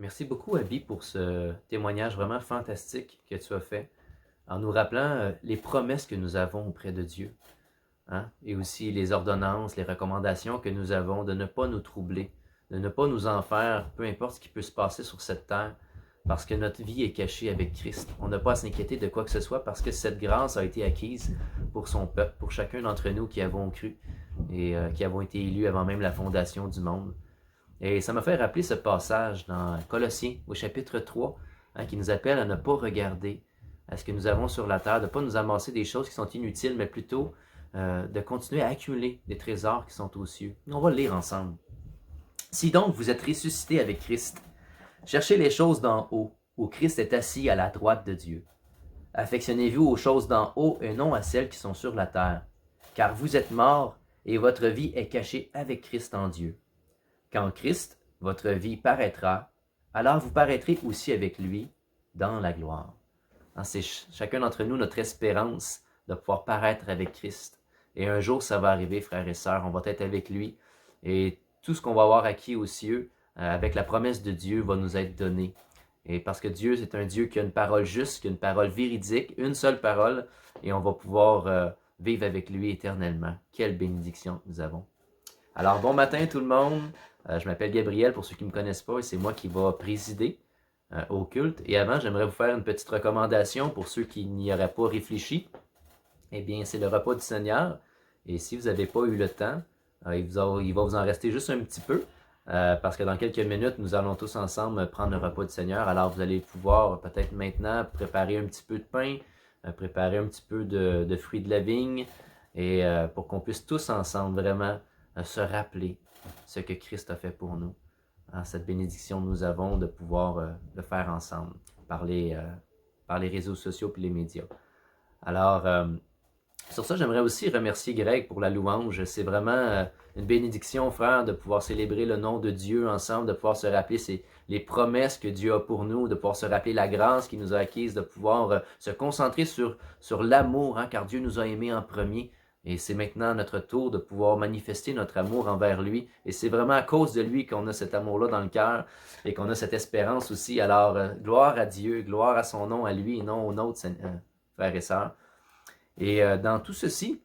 Merci beaucoup, Abby, pour ce témoignage vraiment fantastique que tu as fait en nous rappelant les promesses que nous avons auprès de Dieu, hein? Et aussi les ordonnances, les recommandations que nous avons de ne pas nous troubler, de ne pas nous en faire, peu importe ce qui peut se passer sur cette terre, parce que notre vie est cachée avec Christ. On n'a pas à s'inquiéter de quoi que ce soit parce que cette grâce a été acquise pour son peuple, pour chacun d'entre nous qui avons cru et qui avons été élus avant même la fondation du monde. Et ça m'a fait rappeler ce passage dans Colossiens au chapitre 3, hein, qui nous appelle à ne pas regarder à ce que nous avons sur la terre, de ne pas nous amasser des choses qui sont inutiles, mais plutôt de continuer à accumuler des trésors qui sont aux cieux. On va le lire ensemble. Si donc vous êtes ressuscités avec Christ, cherchez les choses d'en haut, où Christ est assis à la droite de Dieu. Affectionnez-vous aux choses d'en haut et non à celles qui sont sur la terre, car vous êtes morts et votre vie est cachée avec Christ en Dieu. Quand Christ, votre vie, paraîtra, alors vous paraîtrez aussi avec lui dans la gloire. C'est chacun d'entre nous notre espérance de pouvoir paraître avec Christ. Et un jour, ça va arriver, frères et sœurs, on va être avec lui. Et tout ce qu'on va avoir acquis aux cieux, avec la promesse de Dieu, va nous être donné. Et parce que Dieu, c'est un Dieu qui a une parole juste, qui a une parole véridique, une seule parole, et on va pouvoir vivre avec lui éternellement. Quelle bénédiction nous avons. Alors, bon matin tout le monde. Je m'appelle Gabriel, pour ceux qui ne me connaissent pas, et c'est moi qui va présider au culte. Et avant, j'aimerais vous faire une petite recommandation pour ceux qui n'y auraient pas réfléchi. Eh bien, c'est le repas du Seigneur. Et si vous n'avez pas eu le temps, il va vous en rester juste un petit peu, parce que dans quelques minutes, nous allons tous ensemble prendre le repas du Seigneur. Alors, vous allez pouvoir peut-être maintenant préparer un petit peu de pain, préparer un petit peu de fruits de la vigne, et pour qu'on puisse tous ensemble vraiment se rappeler ce que Christ a fait pour nous. Cette bénédiction que nous avons de pouvoir le faire ensemble par les réseaux sociaux et les médias. Alors, sur ça, j'aimerais aussi remercier Greg pour la louange. C'est vraiment une bénédiction, frère, de pouvoir célébrer le nom de Dieu ensemble, de pouvoir se rappeler les promesses que Dieu a pour nous, de pouvoir se rappeler la grâce qu'il nous a acquise, de pouvoir se concentrer sur l'amour, hein, car Dieu nous a aimés en premier. Et c'est maintenant notre tour de pouvoir manifester notre amour envers lui. Et c'est vraiment à cause de lui qu'on a cet amour-là dans le cœur et qu'on a cette espérance aussi. Alors, gloire à Dieu, gloire à son nom, à lui et non aux nôtres, frères et sœurs. Et dans tout ceci,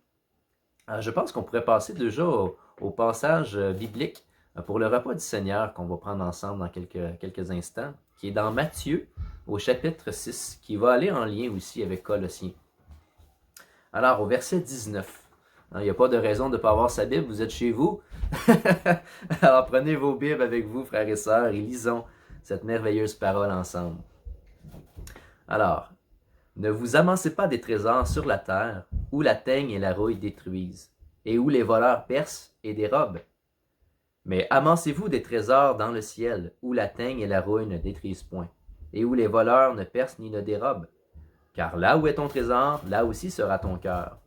je pense qu'on pourrait passer déjà au passage biblique pour le repas du Seigneur qu'on va prendre ensemble dans quelques instants, qui est dans Matthieu au chapitre 6, qui va aller en lien aussi avec Colossiens. Alors, au verset 19. Il n'y a pas de raison de ne pas avoir sa Bible, vous êtes chez vous. Alors prenez vos Bibles avec vous, frères et sœurs, et lisons cette merveilleuse parole ensemble. Alors, ne vous amassez pas des trésors sur la terre, où la teigne et la rouille détruisent, et où les voleurs percent et dérobent. Mais amassez-vous des trésors dans le ciel, où la teigne et la rouille ne détruisent point, et où les voleurs ne percent ni ne dérobent. Car là où est ton trésor, là aussi sera ton cœur.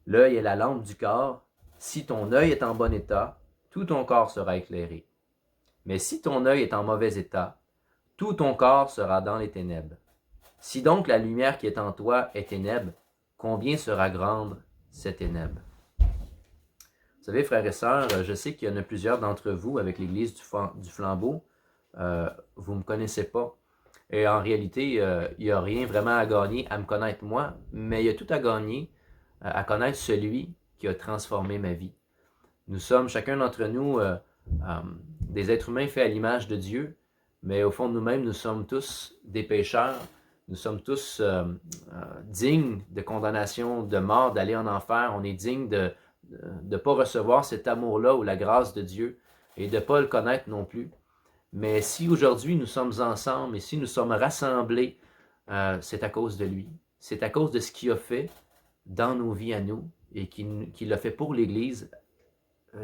L'œil est la lampe du corps. Si ton œil est en bon état, tout ton corps sera éclairé. Mais si ton œil est en mauvais état, tout ton corps sera dans les ténèbres. Si donc la lumière qui est en toi est ténèbre, combien sera grande cette ténèbre? Vous savez, frères et sœurs, je sais qu'il y en a plusieurs d'entre vous avec l'Église du Flambeau. Vous ne me connaissez pas. Et en réalité, il n'y a rien vraiment à gagner à me connaître moi, mais il y a tout à gagner à connaître celui qui a transformé ma vie. Nous sommes, chacun d'entre nous, des êtres humains faits à l'image de Dieu, mais au fond de nous-mêmes, nous sommes tous des pécheurs. Nous sommes tous dignes de condamnation, de mort, d'aller en enfer. On est dignes de ne pas recevoir cet amour-là ou la grâce de Dieu et de ne pas le connaître non plus. Mais si aujourd'hui nous sommes ensemble et si nous sommes rassemblés, c'est à cause de lui. C'est à cause de ce qu'il a fait dans nos vies à nous et qu'il a fait pour l'Église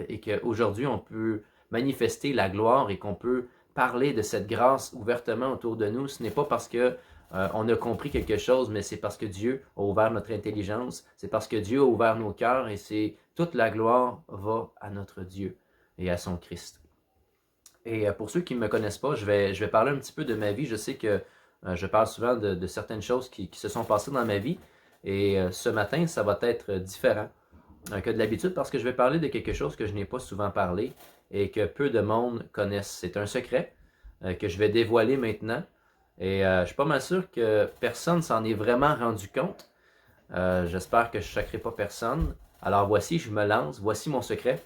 et qu'aujourd'hui on peut manifester la gloire et qu'on peut parler de cette grâce ouvertement autour de nous. Ce n'est pas parce que on a compris quelque chose, mais c'est parce que Dieu a ouvert notre intelligence, c'est parce que Dieu a ouvert nos cœurs et c'est toute la gloire va à notre Dieu et à son Christ. Et pour ceux qui ne me connaissent pas, je vais parler un petit peu de ma vie. Je sais que je parle souvent de certaines choses qui se sont passées dans ma vie. Et ce matin, ça va être différent que de l'habitude parce que je vais parler de quelque chose que je n'ai pas souvent parlé et que peu de monde connaissent. C'est un secret. que je vais dévoiler maintenant. Et je suis pas mal sûr que personne s'en est vraiment rendu compte. J'espère que je ne choquerai pas personne. Alors voici, je me lance. Voici mon secret.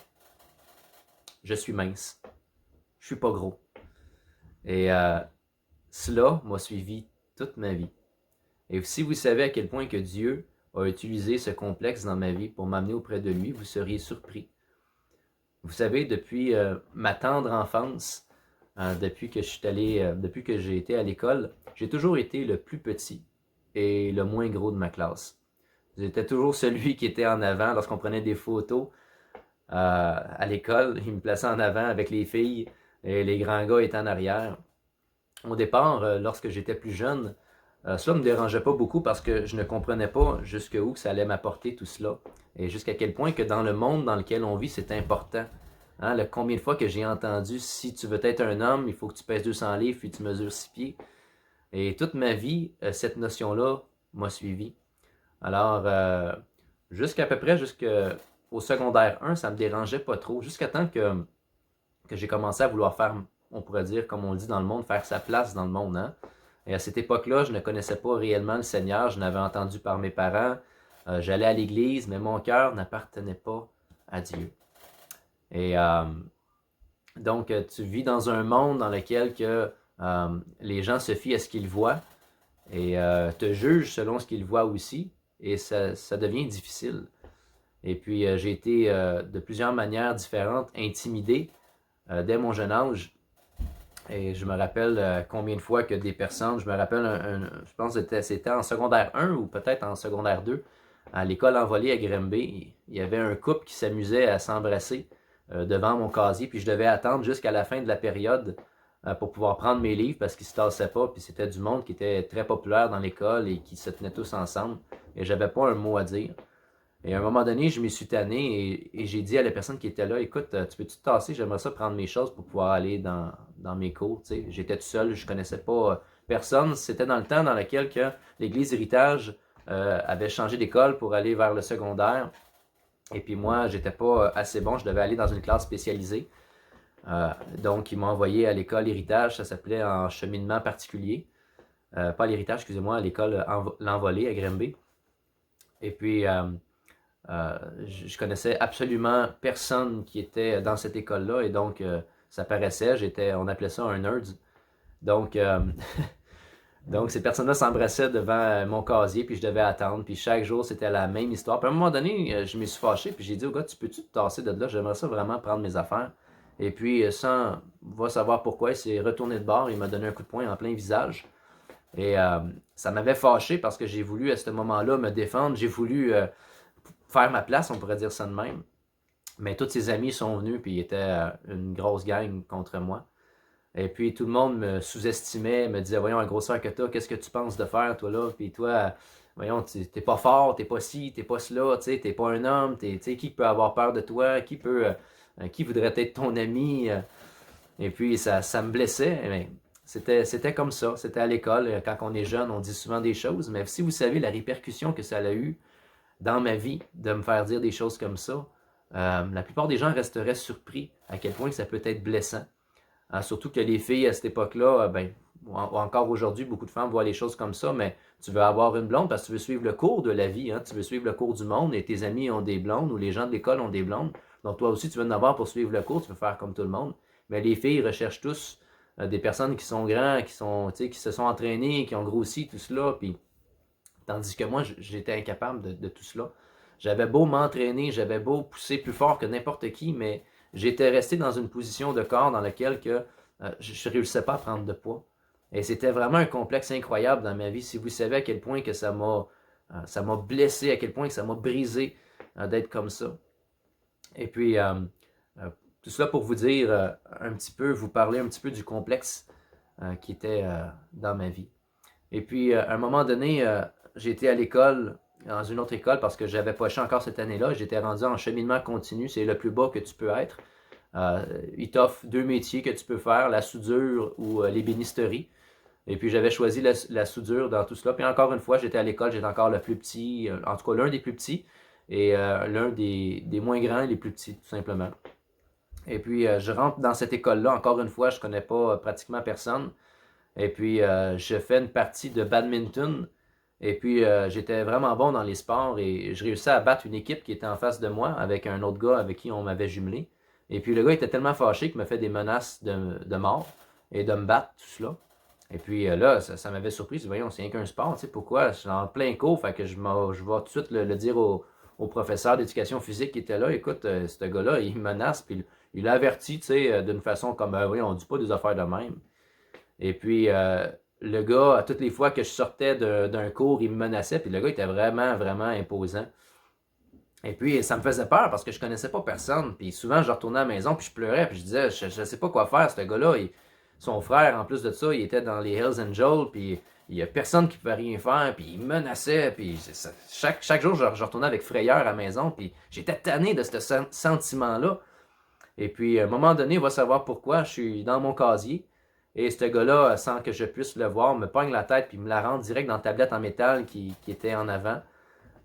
Je suis mince. Je suis pas gros. Et cela m'a suivi toute ma vie. Et si vous savez à quel point que Dieu a utilisé ce complexe dans ma vie pour m'amener auprès de lui, vous seriez surpris. Vous savez, depuis ma tendre enfance, depuis que depuis que j'ai été à l'école, j'ai toujours été le plus petit et le moins gros de ma classe. J'étais toujours celui qui était en avant lorsqu'on prenait des photos à l'école. Il me plaçait en avant avec les filles et les grands gars étaient en arrière. Au départ, lorsque j'étais plus jeune, cela ne me dérangeait pas beaucoup parce que je ne comprenais pas jusqu'où ça allait m'apporter tout cela. Et jusqu'à quel point que dans le monde dans lequel on vit, c'est important. Hein, combien de fois que j'ai entendu, si tu veux être un homme, il faut que tu pèses 200 livres puis tu mesures 6 pieds. Et toute ma vie, cette notion-là m'a suivi. Alors, jusqu'à peu près jusqu'au secondaire 1, ça me dérangeait pas trop. Jusqu'à temps que j'ai commencé à vouloir faire, on pourrait dire, comme on le dit dans le monde, faire sa place dans le monde. Hein? Et à cette époque-là, je ne connaissais pas réellement le Seigneur. Je n'avais entendu par mes parents. J'allais à l'église, mais mon cœur n'appartenait pas à Dieu. Et donc, tu vis dans un monde dans lequel les gens se fient à ce qu'ils voient et te jugent selon ce qu'ils voient aussi. Et ça devient difficile. Et puis, j'ai été de plusieurs manières différentes intimidé dès mon jeune âge. Et je me rappelle combien de fois que des personnes, je me rappelle, je pense que c'était en secondaire 1 ou peut-être en secondaire 2, à l'école envolée à Grimby, il y avait un couple qui s'amusait à s'embrasser devant mon casier, puis je devais attendre jusqu'à la fin de la période pour pouvoir prendre mes livres parce qu'ils se tassaient pas, puis c'était du monde qui était très populaire dans l'école et qui se tenaient tous ensemble, et j'avais pas un mot à dire. Et à un moment donné, je m'y suis tanné et j'ai dit à la personne qui était là, écoute, tu peux-tu te tasser? J'aimerais ça prendre mes choses pour pouvoir aller dans mes cours. Tu sais. J'étais tout seul, je connaissais pas personne. C'était dans le temps dans lequel que l'Église Héritage avait changé d'école pour aller vers le secondaire. Et puis moi, j'étais pas assez bon, je devais aller dans une classe spécialisée. Donc, ils m'ont envoyé à l'école Héritage, ça s'appelait en cheminement particulier. Pas l'Héritage, excusez-moi, à l'école L'Envolée à Grimby. Et puis... je connaissais absolument personne qui était dans cette école-là et donc ça paraissait, on appelait ça un nerd. Donc, donc ces personnes-là s'embrassaient devant mon casier puis je devais attendre puis chaque jour c'était la même histoire. Puis à un moment donné, je me suis fâché puis j'ai dit au gars, tu peux-tu te tasser de là? J'aimerais ça vraiment prendre mes affaires. Et puis sans va savoir pourquoi, il s'est retourné de bord, il m'a donné un coup de poing en plein visage. Et ça m'avait fâché parce que j'ai voulu à ce moment-là me défendre, j'ai voulu faire ma place, on pourrait dire ça de même. Mais tous ses amis sont venus, puis il était une grosse gang contre moi. Et puis tout le monde me sous-estimait, me disait, voyons, un grosseur que t'as, qu'est-ce que tu penses de faire, toi là? Puis toi, voyons, t'es pas fort, t'es pas ci, t'es pas cela, t'es pas un homme, qui peut avoir peur de toi, qui voudrait être ton ami? Et puis ça me blessait, mais c'était comme ça, c'était à l'école. Quand on est jeune, on dit souvent des choses, mais si vous savez la répercussion que ça a eu dans ma vie de me faire dire des choses comme ça, la plupart des gens resteraient surpris à quel point ça peut être blessant. Surtout que les filles à cette époque-là, ou encore aujourd'hui, beaucoup de femmes voient les choses comme ça, mais tu veux avoir une blonde parce que tu veux suivre le cours de la vie, hein, tu veux suivre le cours du monde et tes amis ont des blondes ou les gens de l'école ont des blondes. Donc toi aussi, tu veux en avoir pour suivre le cours, tu veux faire comme tout le monde. Mais les filles recherchent tous des personnes qui sont grands, qui se sont entraînées, qui ont grossi, tout cela, puis tandis que moi, j'étais incapable de tout cela. J'avais beau m'entraîner, j'avais beau pousser plus fort que n'importe qui, mais j'étais resté dans une position de corps dans laquelle je ne réussissais pas à prendre de poids. Et c'était vraiment un complexe incroyable dans ma vie. Si vous savez à quel point que ça m'a blessé, à quel point que ça m'a brisé d'être comme ça. Et puis, tout cela pour vous dire un petit peu, vous parler un petit peu du complexe qui était dans ma vie. Et puis, à un moment donné, j'ai été à l'école, dans une autre école, parce que j'avais poché encore cette année-là. J'étais rendu en cheminement continu, c'est le plus bas que tu peux être. Ils t'offrent 2 métiers que tu peux faire, la soudure ou l'ébénisterie. Et puis j'avais choisi la soudure dans tout cela. Puis encore une fois, j'étais à l'école, j'étais encore le plus petit, en tout cas l'un des plus petits, et l'un des moins grands et les plus petits, tout simplement. Et puis, je rentre dans cette école-là. Encore une fois, je connais pas pratiquement personne. Et puis, je fais une partie de badminton. Et puis, j'étais vraiment bon dans les sports et je réussis à battre une équipe qui était en face de moi avec un autre gars avec qui on m'avait jumelé. Et puis, le gars était tellement fâché qu'il me fait des menaces de mort et de me battre, tout cela. Et puis là, ça m'avait surpris. Je dis, voyons, c'est rien qu'un sport, tu sais, pourquoi? Je suis en plein cours, fait que je vais tout de suite le dire au professeur d'éducation physique qui était là. Écoute, ce gars-là, il me menace, puis il l'a averti, tu sais, d'une façon comme, oui, on dit pas des affaires de même. Et puis, le gars, à toutes les fois que je sortais d'un cours, il me menaçait, puis le gars était vraiment, vraiment imposant. Et puis, ça me faisait peur parce que je connaissais pas personne. Puis souvent, je retournais à la maison, puis je pleurais, puis je disais, je sais pas quoi faire, ce gars-là. Son frère, en plus de ça, il était dans les Hells Angels, puis il y a personne qui pouvait rien faire, puis il menaçait, puis chaque jour, je retournais avec frayeur à la maison, puis j'étais tanné de ce sentiment-là. Et puis, à un moment donné, il va savoir pourquoi, je suis dans mon casier, et ce gars-là, sans que je puisse le voir, me pogne la tête, puis me la rend direct dans la tablette en métal qui était en avant,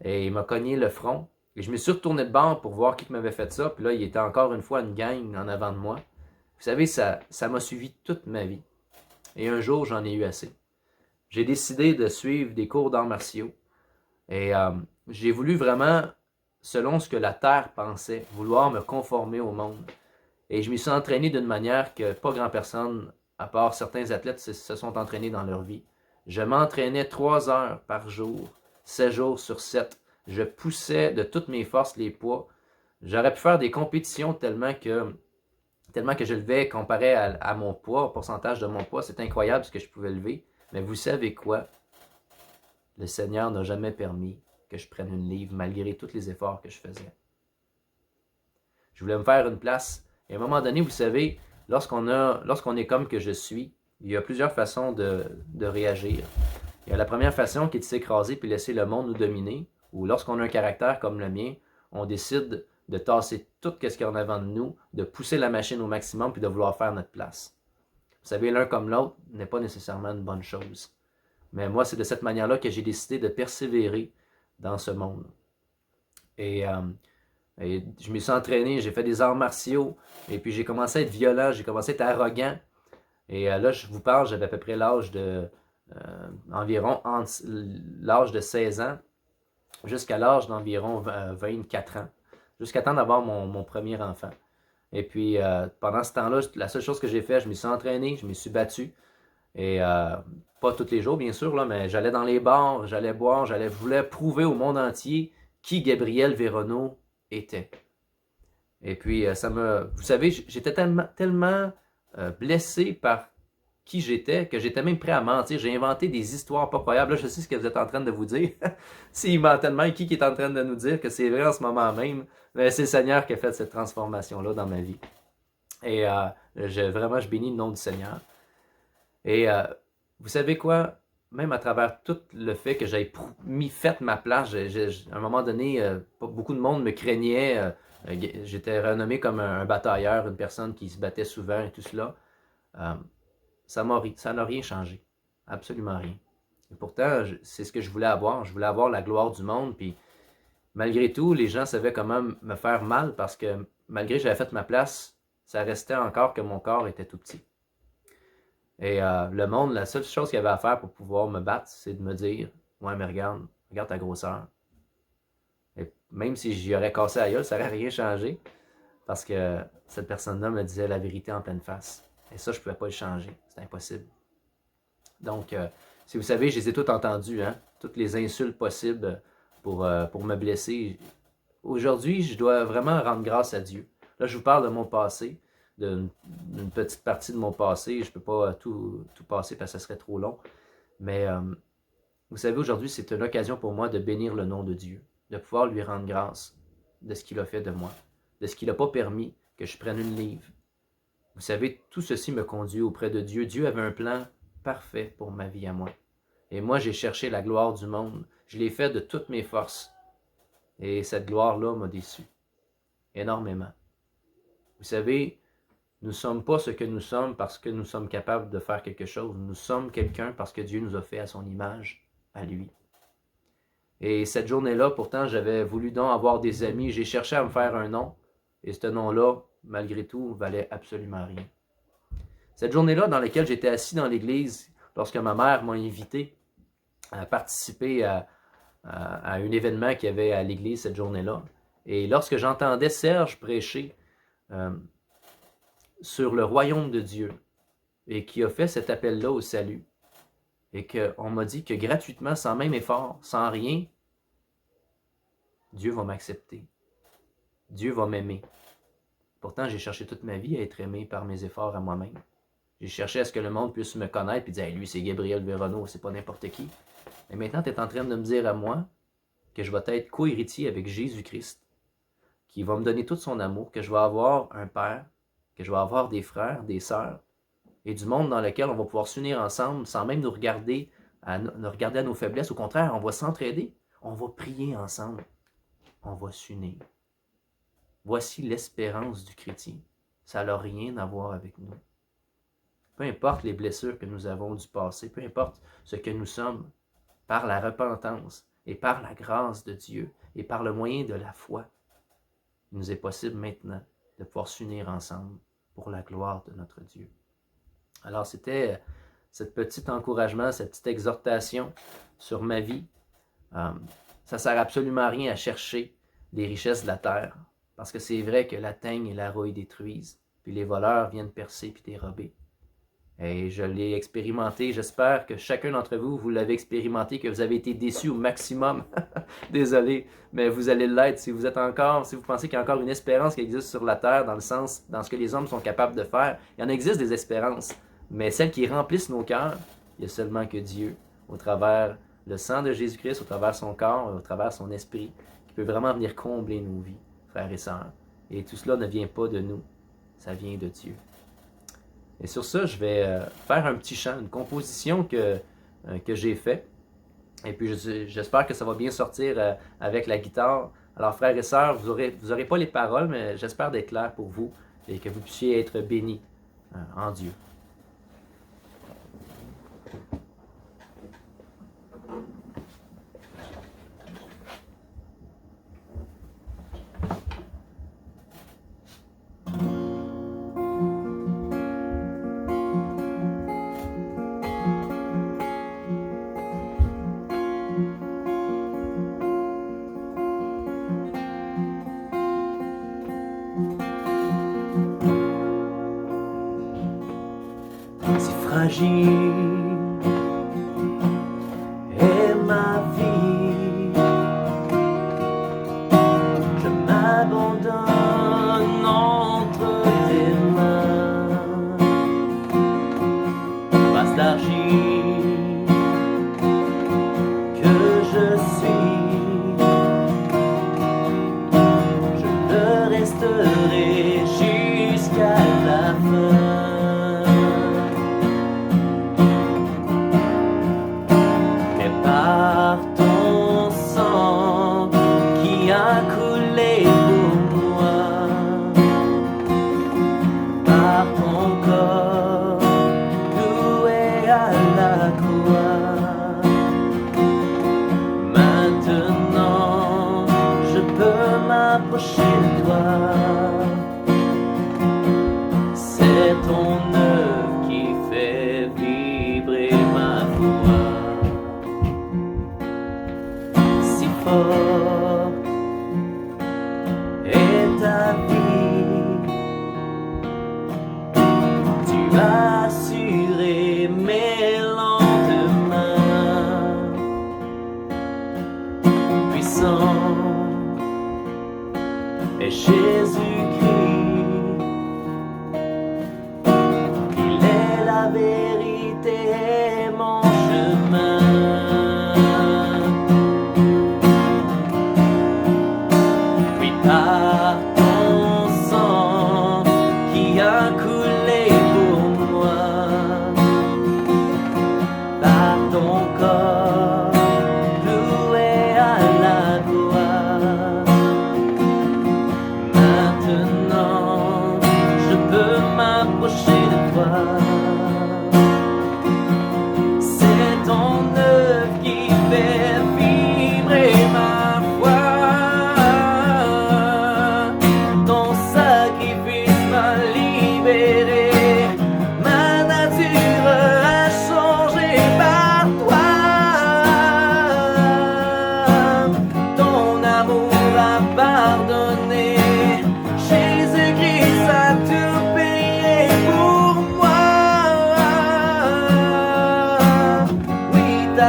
et il m'a cogné le front. Et je me suis retourné de bord pour voir qui m'avait fait ça. Puis là, il était encore une fois une gang en avant de moi. Vous savez, ça m'a suivi toute ma vie. Et un jour, j'en ai eu assez. J'ai décidé de suivre des cours d'arts martiaux. Et j'ai voulu vraiment, selon ce que la Terre pensait, vouloir me conformer au monde. Et je m'y suis entraîné d'une manière que pas grand personne, à part certains athlètes, se sont entraînés dans leur vie. Je m'entraînais 3 heures par jour, 7 jours sur 7. Je poussais de toutes mes forces les poids. J'aurais pu faire des compétitions tellement que je levais comparé à mon poids, au pourcentage de mon poids. C'est incroyable ce que je pouvais lever. Mais vous savez quoi? Le Seigneur n'a jamais permis que je prenne une livre malgré tous les efforts que je faisais. Je voulais me faire une place. Et à un moment donné, vous savez, lorsqu'on est comme que je suis, il y a plusieurs façons de réagir. Il y a la première façon qui est de s'écraser puis laisser le monde nous dominer, ou lorsqu'on a un caractère comme le mien, on décide de tasser tout ce qu'il y a en avant de nous, de pousser la machine au maximum puis de vouloir faire notre place. Vous savez, l'un comme l'autre n'est pas nécessairement une bonne chose. Mais moi, c'est de cette manière-là que j'ai décidé de persévérer dans ce monde. Et je me suis entraîné, j'ai fait des arts martiaux, et puis j'ai commencé à être violent, j'ai commencé à être arrogant. Et là, je vous parle, j'avais à peu près l'âge de environ l'âge de 16 ans jusqu'à l'âge d'environ 24 ans, jusqu'à temps d'avoir mon premier enfant. Et puis, pendant ce temps-là, la seule chose que j'ai fait, je me suis entraîné, je me suis battu. Et pas tous les jours, bien sûr, là, mais j'allais dans les bars, j'allais boire, je voulais prouver au monde entier qui Gabriel Véronneau était. Et puis, vous savez, j'étais tellement blessé par qui j'étais, que j'étais même prêt à mentir. J'ai inventé des histoires pas croyables. Là, je sais ce que vous êtes en train de vous dire. S'il ment tellement, qui est en train de nous dire que c'est vrai en ce moment même? Mais c'est le Seigneur qui a fait cette transformation-là dans ma vie. Et vraiment, je bénis le nom du Seigneur. Et vous savez quoi? Même à travers tout le fait que j'avais fait ma place, à un moment donné, beaucoup de monde me craignait. J'étais renommé comme un batailleur, une personne qui se battait souvent et tout cela. Ça n'a rien changé. Absolument rien. Et pourtant, c'est ce que je voulais avoir. Je voulais avoir la gloire du monde. Puis malgré tout, les gens savaient comment me faire mal parce que malgré que j'avais fait ma place, ça restait encore que mon corps était tout petit. Et le monde, la seule chose qu'il avait à faire pour pouvoir me battre, c'est de me dire, ouais, mais regarde ta grosseur. Et même si j'y aurais cassé la gueule, ça n'aurait rien changé parce que cette personne-là me disait la vérité en pleine face. Et ça, je ne pouvais pas le changer. C'est impossible. Donc, si vous savez, je les ai toutes entendues, hein? Toutes les insultes possibles pour me blesser. Aujourd'hui, je dois vraiment rendre grâce à Dieu. Là, je vous parle de mon passé, d'une petite partie de mon passé. Je ne peux pas tout passer parce que ça serait trop long. Mais vous savez, aujourd'hui, c'est une occasion pour moi de bénir le nom de Dieu, de pouvoir lui rendre grâce de ce qu'il a fait de moi, de ce qu'il n'a pas permis que je prenne une livre. Vous savez, tout ceci me conduit auprès de Dieu. Dieu avait un plan parfait pour ma vie à moi. Et moi, j'ai cherché la gloire du monde. Je l'ai fait de toutes mes forces. Et cette gloire-là m'a déçu. Énormément. Vous savez, nous ne sommes pas ce que nous sommes parce que nous sommes capables de faire quelque chose. Nous sommes quelqu'un parce que Dieu nous a fait à son image, à lui. Et cette journée-là, pourtant, j'avais voulu donc avoir des amis. J'ai cherché à me faire un nom. Et ce nom-là, malgré tout, valait absolument rien. Cette journée-là, dans laquelle j'étais assis dans l'église, lorsque ma mère m'a invité à participer à un événement qu'il y avait à l'église cette journée-là, et lorsque j'entendais Serge prêcher sur le royaume de Dieu, et qui a fait cet appel-là au salut, et qu'on m'a dit que gratuitement, sans même effort, sans rien, Dieu va m'accepter. Dieu va m'aimer. Pourtant, j'ai cherché toute ma vie à être aimé par mes efforts à moi-même. J'ai cherché à ce que le monde puisse me connaître et dire hey, « lui, c'est Gabriel Véronneau, c'est pas n'importe qui. » Et maintenant, tu es en train de me dire à moi que je vais être co-héritier avec Jésus-Christ, qui va me donner tout son amour, que je vais avoir un père, que je vais avoir des frères, des sœurs, et du monde dans lequel on va pouvoir s'unir ensemble sans même nous regarder à nos faiblesses. Au contraire, on va s'entraider, on va prier ensemble, on va s'unir. Voici l'espérance du chrétien. Ça n'a rien à voir avec nous. Peu importe les blessures que nous avons du passé, peu importe ce que nous sommes, par la repentance et par la grâce de Dieu et par le moyen de la foi, il nous est possible maintenant de pouvoir s'unir ensemble pour la gloire de notre Dieu. Alors c'était cet petit encouragement, cette petite exhortation sur ma vie. Ça ne sert absolument à rien à chercher les richesses de la terre, parce que c'est vrai que la teigne et la rouille détruisent, puis les voleurs viennent percer puis dérober. Et je l'ai expérimenté, j'espère que chacun d'entre vous, vous l'avez expérimenté, que vous avez été déçus au maximum. Désolé, mais vous allez l'être si vous pensez qu'il y a encore une espérance qui existe sur la terre, dans ce que les hommes sont capables de faire. Il y en existe des espérances, mais celles qui remplissent nos cœurs, il n'y a seulement que Dieu, au travers le sang de Jésus-Christ, au travers son corps, au travers son esprit, qui peut vraiment venir combler nos vies, frères et sœurs. Et tout cela ne vient pas de nous, ça vient de Dieu. Et sur ça, je vais faire un petit chant, une composition que j'ai faite. Et puis j'espère que ça va bien sortir avec la guitare. Alors frères et sœurs, vous aurez pas les paroles, mais j'espère d'être clair pour vous et que vous puissiez être bénis en Dieu. Fragile est ma vie, je m'abandonne entre tes mains, vase d'argile que je suis, je le resterai jusqu'à la fin.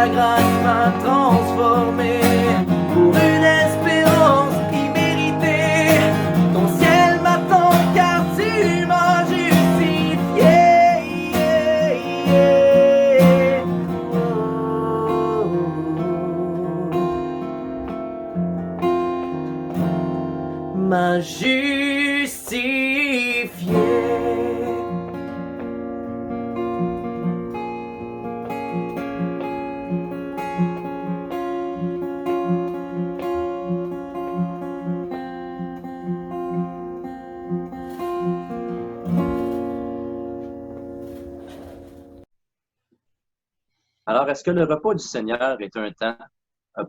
ta grâce m'a transformé pour une espérance imméritée. Ton ciel m'attend car tu m'as justifié. M'a justifié. Alors, est-ce que le repas du Seigneur est un temps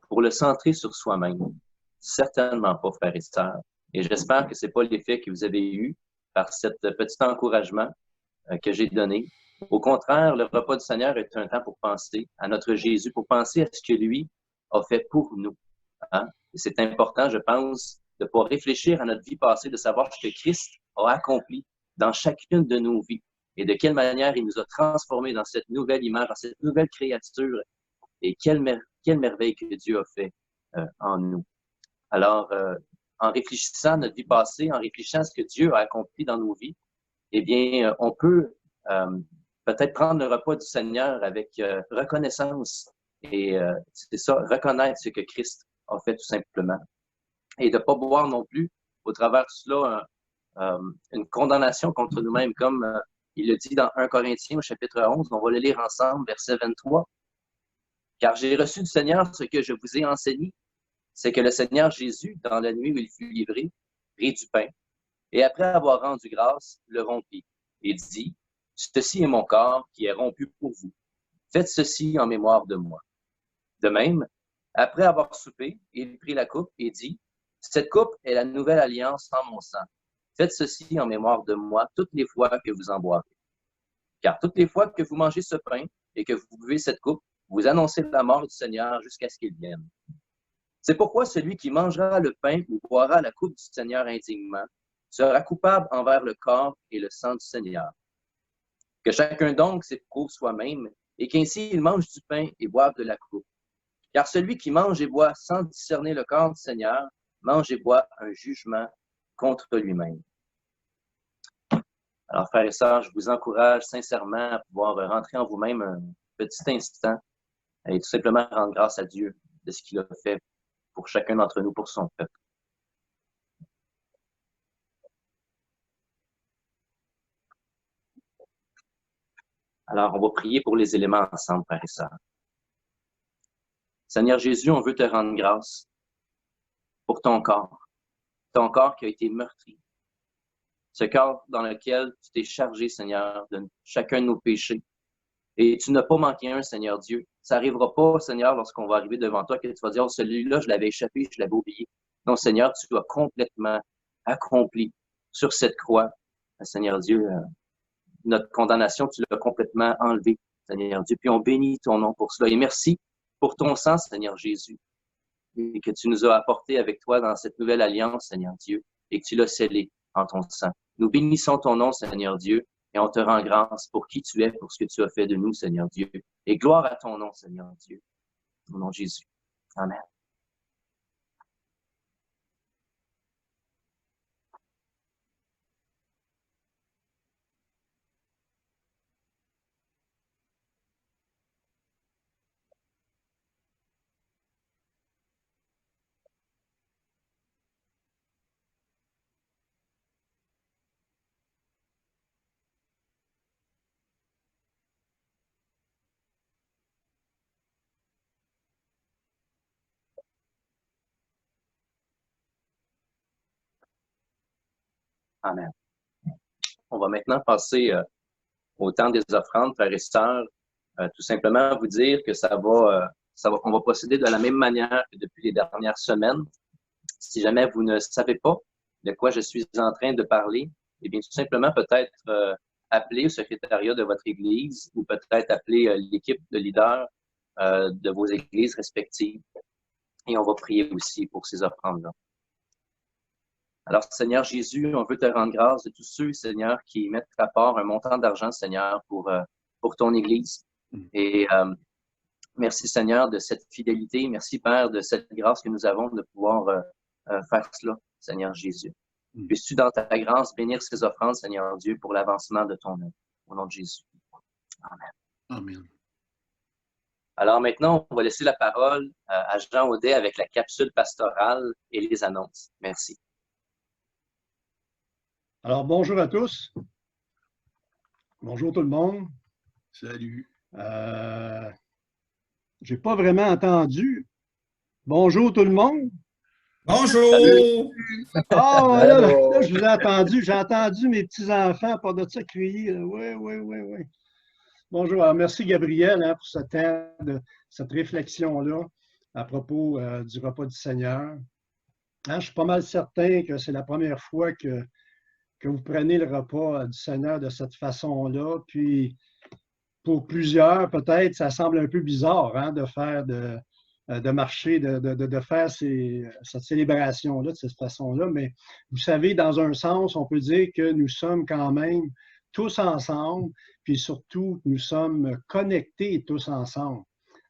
pour le centrer sur soi-même? Certainement pas, frères et sœurs. Et j'espère que ce n'est pas l'effet que vous avez eu par cet petit encouragement que j'ai donné. Au contraire, le repas du Seigneur est un temps pour penser à notre Jésus, pour penser à ce que lui a fait pour nous. Hein? Et c'est important, je pense, de pouvoir réfléchir à notre vie passée, de savoir ce que Christ a accompli dans chacune de nos vies et de quelle manière il nous a transformés dans cette nouvelle image, dans cette nouvelle créature. Et quelle merveille que Dieu a fait en nous. Alors, en réfléchissant à notre vie passée, en réfléchissant à ce que Dieu a accompli dans nos vies, eh bien, on peut peut-être prendre le repas du Seigneur avec reconnaissance. Et c'est ça, reconnaître ce que Christ a fait tout simplement. Et de ne pas boire non plus, au travers de cela, une condamnation contre nous-mêmes, comme il le dit dans 1 Corinthiens au chapitre 11, on va le lire ensemble, verset 23. Car j'ai reçu du Seigneur ce que je vous ai enseigné, c'est que le Seigneur Jésus, dans la nuit où il fut livré, prit du pain, et après avoir rendu grâce, le rompit, et dit, ceci est mon corps qui est rompu pour vous. Faites ceci en mémoire de moi. De même, après avoir soupé, il prit la coupe et dit, cette coupe est la nouvelle alliance en mon sang. Faites ceci en mémoire de moi toutes les fois que vous en boirez. Car toutes les fois que vous mangez ce pain et que vous buvez cette coupe, vous annoncez la mort du Seigneur jusqu'à ce qu'il vienne. C'est pourquoi celui qui mangera le pain ou boira la coupe du Seigneur indignement sera coupable envers le corps et le sang du Seigneur. Que chacun donc s'éprouve soi-même et qu'ainsi il mange du pain et boive de la coupe. Car celui qui mange et boit sans discerner le corps du Seigneur mange et boit un jugement contre lui-même. Alors, frères et sœurs, je vous encourage sincèrement à pouvoir rentrer en vous-même un petit instant et tout simplement rendre grâce à Dieu de ce qu'il a fait pour chacun d'entre nous, pour son peuple. Alors, on va prier pour les éléments ensemble, frères et sœurs. Seigneur Jésus, on veut te rendre grâce pour ton corps qui a été meurtri. Ce corps dans lequel tu t'es chargé, Seigneur, de chacun de nos péchés. Et tu n'as pas manqué un, Seigneur Dieu. Ça n'arrivera pas, Seigneur, lorsqu'on va arriver devant toi, que tu vas dire, oh, celui-là, je l'avais échappé, je l'avais oublié. Non, Seigneur, tu as complètement accompli sur cette croix, Seigneur Dieu, notre condamnation, tu l'as complètement enlevée, Seigneur Dieu. Puis on bénit ton nom pour cela. Et merci pour ton sang, Seigneur Jésus, et que tu nous as apporté avec toi dans cette nouvelle alliance, Seigneur Dieu, et que tu l'as scellé en ton sang. Nous bénissons ton nom, Seigneur Dieu, et on te rend grâce pour qui tu es, pour ce que tu as fait de nous, Seigneur Dieu. Et gloire à ton nom, Seigneur Dieu. Au nom de Jésus. Amen. Amen. On va maintenant passer au temps des offrandes, frères et sœurs. Tout simplement vous dire que on va procéder de la même manière que depuis les dernières semaines. Si jamais vous ne savez pas de quoi je suis en train de parler, eh bien, tout simplement peut-être appeler au secrétariat de votre église ou peut-être appeler l'équipe de leaders de vos églises respectives. Et on va prier aussi pour ces offrandes-là. Alors, Seigneur Jésus, on veut te rendre grâce de tous ceux, Seigneur, qui mettent à part un montant d'argent, Seigneur, pour ton Église. Et Merci Seigneur de cette fidélité. Merci Père de cette grâce que nous avons de pouvoir faire cela, Seigneur Jésus. Puisses-tu dans ta grâce bénir ces offrandes, Seigneur Dieu, pour l'avancement de ton œuvre. Au nom de Jésus. Amen. Amen. Alors maintenant, on va laisser la parole à Jean Audet avec la capsule pastorale et les annonces. Merci. Alors, bonjour à tous. Bonjour tout le monde. Salut. J'ai pas vraiment entendu. Bonjour tout le monde. Bonjour! Ah, là, je vous ai entendu. J'ai entendu mes petits-enfants par de ça crier. Oui, oui, oui, oui. Bonjour. Alors, merci Gabriel pour ce temps, cette réflexion-là à propos du repas du Seigneur. Je suis pas mal certain que c'est la première fois que vous prenez le repas du Seigneur de cette façon-là. Puis, pour plusieurs, peut-être, ça semble un peu bizarre de faire de marcher, de faire cette célébration-là de cette façon-là. Mais vous savez, dans un sens, on peut dire que nous sommes quand même tous ensemble, puis surtout, nous sommes connectés tous ensemble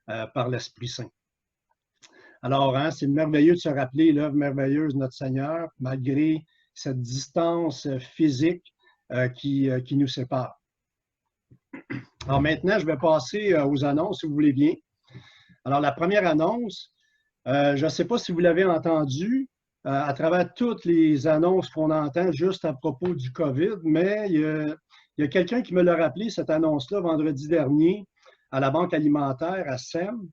par l'Esprit Saint. Alors, c'est merveilleux de se rappeler l'œuvre merveilleuse de notre Seigneur, malgré cette distance physique qui nous sépare. Alors maintenant, je vais passer aux annonces, si vous voulez bien. Alors, la première annonce, je ne sais pas si vous l'avez entendu à travers toutes les annonces qu'on entend juste à propos du COVID, mais il y a quelqu'un qui me l'a rappelé, cette annonce-là, vendredi dernier, à la Banque alimentaire à SEM.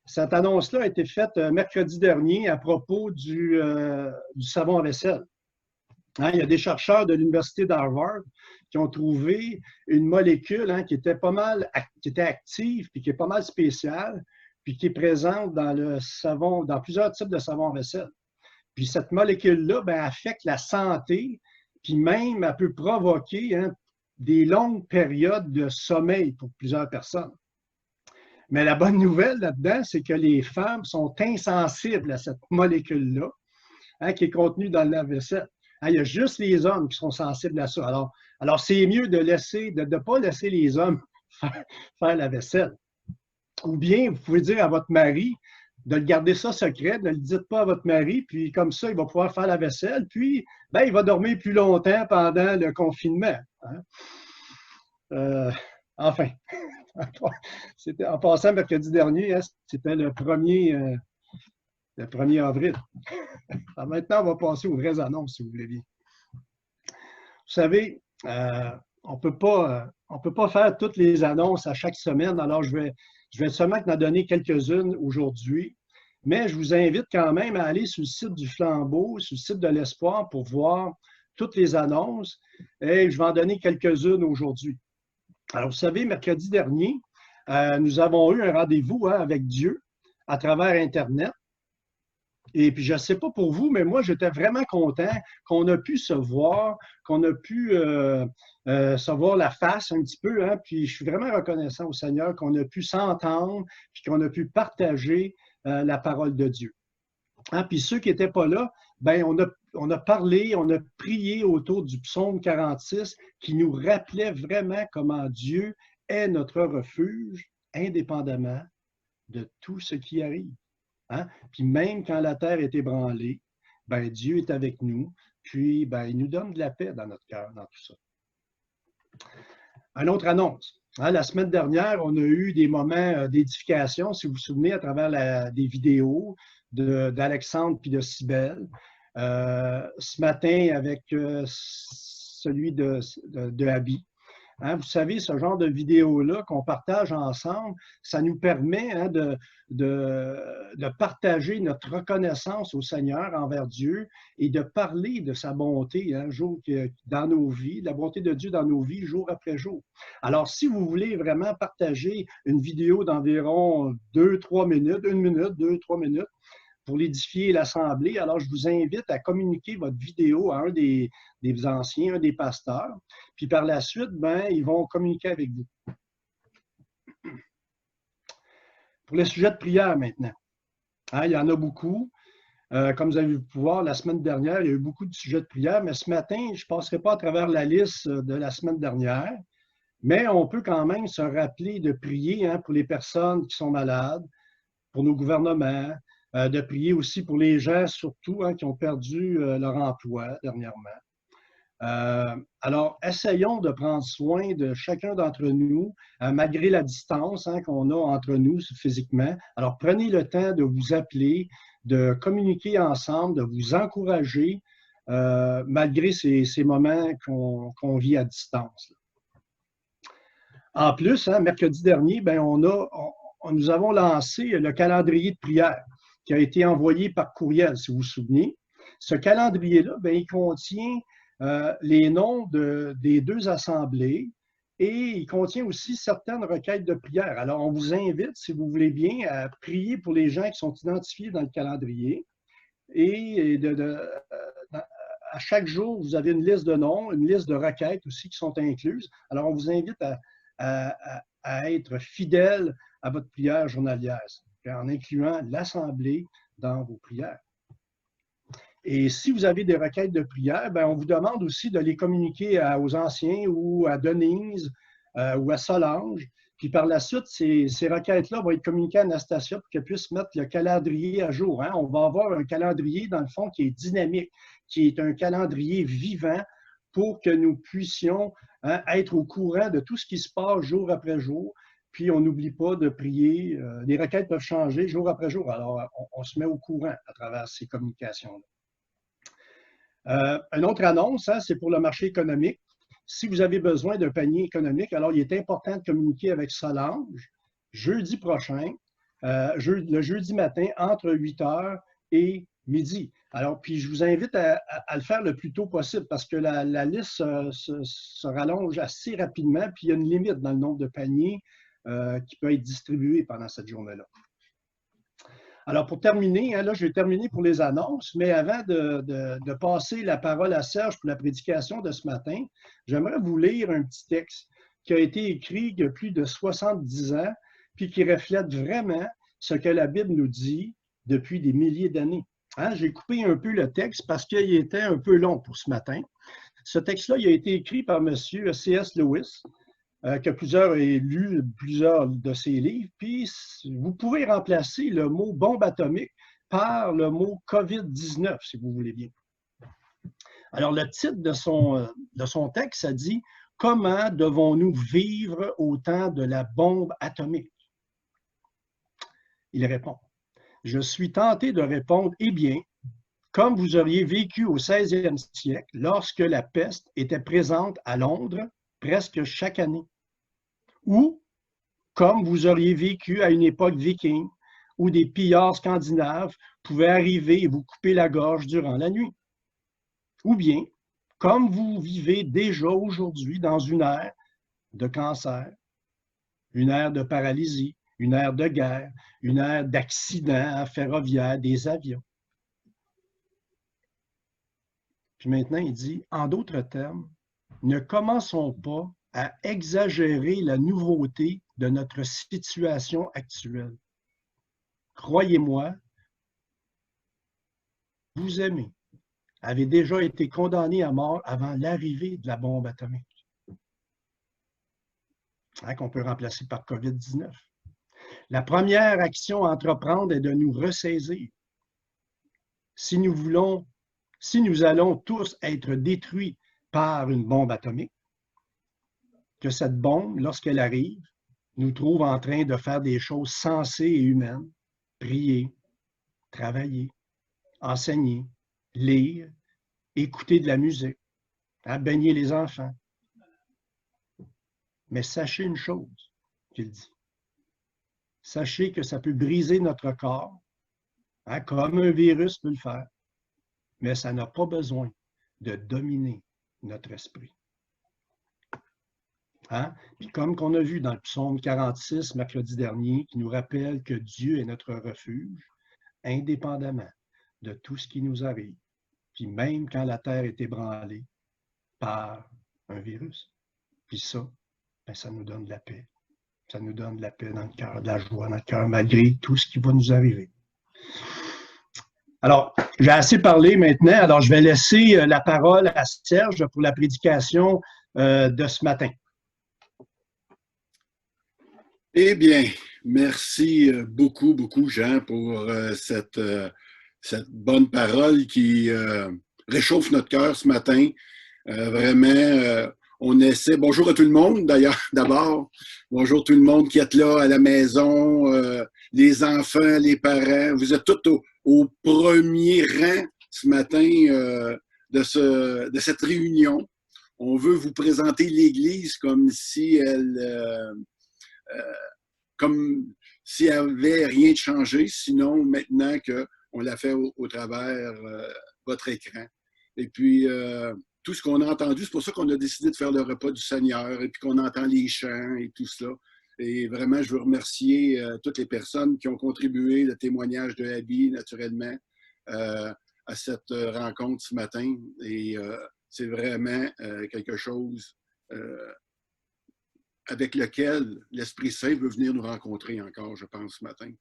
Cette annonce-là a été faite mercredi dernier à propos du savon à vaisselle. Il y a des chercheurs de l'Université d'Harvard qui ont trouvé une molécule qui était qui était active puis qui est pas mal spéciale, puis qui est présente dans le savon, dans plusieurs types de savon à vaisselle. Puis cette molécule-là affecte la santé, puis même elle peut provoquer des longues périodes de sommeil pour plusieurs personnes. Mais la bonne nouvelle là-dedans, c'est que les femmes sont insensibles à cette molécule-là qui est contenue dans le lave-vaisselle. Il y a juste les hommes qui sont sensibles à ça. Alors c'est mieux de ne pas laisser les hommes faire la vaisselle. Ou bien, vous pouvez dire à votre mari de le garder ça secret, ne le dites pas à votre mari, puis comme ça, il va pouvoir faire la vaisselle, puis il va dormir plus longtemps pendant le confinement. Enfin, c'était en passant mercredi dernier, c'était le 1er avril. Alors maintenant, on va passer aux vraies annonces, si vous voulez bien. Vous savez, on ne peut pas faire toutes les annonces à chaque semaine, alors je vais seulement en donner quelques-unes aujourd'hui, mais je vous invite quand même à aller sur le site du Flambeau, sur le site de l'Espoir pour voir toutes les annonces et je vais en donner quelques-unes aujourd'hui. Alors, vous savez, mercredi dernier, nous avons eu un rendez-vous avec Dieu à travers Internet. Et puis, je ne sais pas pour vous, mais moi, j'étais vraiment content qu'on a pu se voir, qu'on a pu se voir la face un petit peu. Puis, je suis vraiment reconnaissant au Seigneur qu'on a pu s'entendre, puis qu'on a pu partager la parole de Dieu. Puis, ceux qui n'étaient pas là, on a parlé, on a prié autour du psaume 46 qui nous rappelait vraiment comment Dieu est notre refuge, indépendamment de tout ce qui arrive. Puis même quand la terre est ébranlée, Dieu est avec nous, puis il nous donne de la paix dans notre cœur, dans tout ça. Une autre annonce. La semaine dernière, on a eu des moments d'édification, si vous vous souvenez, à travers des vidéos d'Alexandre puis de Cybèle. Ce matin, avec celui de Abby. Vous savez, ce genre de vidéo-là qu'on partage ensemble, ça nous permet de partager notre reconnaissance au Seigneur envers Dieu et de parler de sa bonté dans nos vies, de la bonté de Dieu dans nos vies jour après jour. Alors, si vous voulez vraiment partager une vidéo d'environ 2-3 minutes, 1 minute, 2-3 minutes, pour l'édifier l'Assemblée, alors je vous invite à communiquer votre vidéo à un des anciens, un des pasteurs, puis par la suite, ils vont communiquer avec vous. Pour le sujet de prière maintenant, il y en a beaucoup. Comme vous avez pu voir, la semaine dernière, il y a eu beaucoup de sujets de prière, mais ce matin, je ne passerai pas à travers la liste de la semaine dernière, Mais on peut quand même se rappeler de prier pour les personnes qui sont malades, pour nos gouvernements, de prier aussi pour les gens, surtout, qui ont perdu leur emploi dernièrement. Alors, essayons de prendre soin de chacun d'entre nous, malgré la distance qu'on a entre nous physiquement. Alors, prenez le temps de vous appeler, de communiquer ensemble, de vous encourager, malgré ces moments qu'on vit à distance. En plus, mercredi dernier, nous avons lancé le calendrier de prière qui a été envoyé par courriel, si vous vous souvenez. Ce calendrier-là, il contient les noms des deux assemblées et il contient aussi certaines requêtes de prière. Alors, on vous invite, si vous voulez bien, à prier pour les gens qui sont identifiés dans le calendrier. Et à chaque jour, vous avez une liste de noms, une liste de requêtes aussi qui sont incluses. Alors, on vous invite à être fidèle à votre prière journalière, en incluant l'Assemblée dans vos prières. Et si vous avez des requêtes de prière, on vous demande aussi de les communiquer aux anciens ou à Denise ou à Solange. Puis par la suite, ces requêtes-là vont être communiquées à Anastasia pour qu'elle puisse mettre le calendrier à jour. On va avoir un calendrier, dans le fond, qui est dynamique, qui est un calendrier vivant pour que nous puissions être au courant de tout ce qui se passe jour après jour. Puis on n'oublie pas de prier. Les requêtes peuvent changer jour après jour. Alors, on se met au courant à travers ces communications-là. Une autre annonce, c'est pour le marché économique. Si vous avez besoin d'un panier économique, alors il est important de communiquer avec Solange jeudi prochain, le jeudi matin, entre 8h et midi. Alors, puis je vous invite à le faire le plus tôt possible parce que la liste se rallonge assez rapidement, puis il y a une limite dans le nombre de paniers qui peut être distribué pendant cette journée-là. Alors, pour terminer, là, je vais terminer pour les annonces, mais avant de passer la parole à Serge pour la prédication de ce matin, j'aimerais vous lire un petit texte qui a été écrit il y a plus de 70 ans, puis qui reflète vraiment ce que la Bible nous dit depuis des milliers d'années. J'ai coupé un peu le texte parce qu'il était un peu long pour ce matin. Ce texte-là, il a été écrit par M. C.S. Lewis, que plusieurs ont lu plusieurs de ses livres, puis vous pouvez remplacer le mot bombe atomique par le mot COVID-19, si vous voulez bien. Alors, le titre de son texte, ça dit « Comment devons-nous vivre au temps de la bombe atomique? » Il répond « Je suis tenté de répondre, eh bien, comme vous auriez vécu au 16e siècle, lorsque la peste était présente à Londres presque chaque année. Ou comme vous auriez vécu à une époque viking, où des pillards scandinaves pouvaient arriver et vous couper la gorge durant la nuit. Ou bien, comme vous vivez déjà aujourd'hui dans une ère de cancer, une ère de paralysie, une ère de guerre, une ère d'accidents ferroviaires, des avions. Puis maintenant, il dit, en d'autres termes, ne commençons pas à exagérer la nouveauté de notre situation actuelle. Croyez-moi, vous aimez, avez déjà été condamné à mort avant l'arrivée de la bombe atomique, qu'on peut remplacer par COVID-19. La première action à entreprendre est de nous ressaisir. Si nous allons tous être détruits par une bombe atomique, que cette bombe, lorsqu'elle arrive, nous trouve en train de faire des choses sensées et humaines, prier, travailler, enseigner, lire, écouter de la musique, baigner les enfants. Mais sachez une chose, qu'il dit. Sachez que ça peut briser notre corps, comme un virus peut le faire, mais ça n'a pas besoin de dominer notre esprit. Puis comme qu'on a vu dans le psaume 46, mercredi dernier, qui nous rappelle que Dieu est notre refuge, indépendamment de tout ce qui nous arrive, puis même quand la terre est ébranlée par un virus. Puis ça, ça nous donne de la paix. Ça nous donne de la paix dans le cœur, de la joie dans le cœur, malgré tout ce qui va nous arriver. Alors, j'ai assez parlé maintenant, alors je vais laisser la parole à Serge pour la prédication de ce matin. Eh bien, merci beaucoup, beaucoup, Jean, pour cette bonne parole qui réchauffe notre cœur ce matin. Vraiment, on essaie. Bonjour à tout le monde, d'ailleurs, d'abord. Bonjour tout le monde qui est là à la maison, les enfants, les parents. Vous êtes tous au premier rang ce matin de cette réunion. On veut vous présenter l'Église comme si elle avait rien de changé, sinon maintenant qu'on l'a fait au travers votre écran. Et puis, tout ce qu'on a entendu, c'est pour ça qu'on a décidé de faire le repas du Seigneur et puis qu'on entend les chants et tout cela. Et vraiment, je veux remercier toutes les personnes qui ont contribué, le témoignage de Abby, naturellement, à cette rencontre ce matin. Et c'est vraiment quelque chose avec lequel l'Esprit Saint veut venir nous rencontrer encore, je pense, ce matin.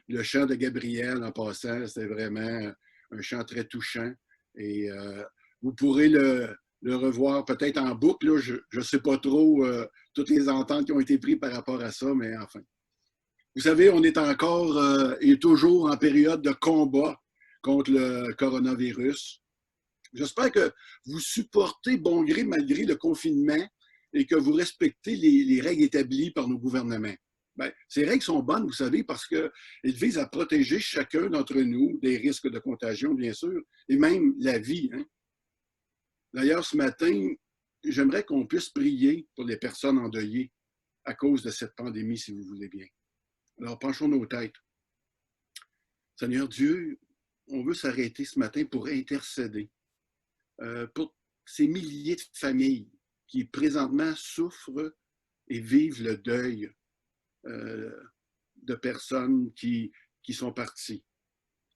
Le chant de Gabriel, en passant, c'était vraiment un chant très touchant. Et vous pourrez le revoir peut-être en boucle. Là. Je ne sais pas trop toutes les ententes qui ont été prises par rapport à ça, mais enfin. Vous savez, on est encore et toujours en période de combat contre le coronavirus. J'espère que vous supportez bon gré malgré le confinement et que vous respectez les règles établies par nos gouvernements. Bien, ces règles sont bonnes, vous savez, parce qu'elles visent à protéger chacun d'entre nous des risques de contagion, bien sûr, et même la vie. Hein? D'ailleurs, ce matin, j'aimerais qu'on puisse prier pour les personnes endeuillées à cause de cette pandémie, si vous voulez bien. Alors, penchons nos têtes. Seigneur Dieu, on veut s'arrêter ce matin pour intercéder pour ces milliers de familles qui présentement souffrent et vivent le deuil de personnes qui sont parties,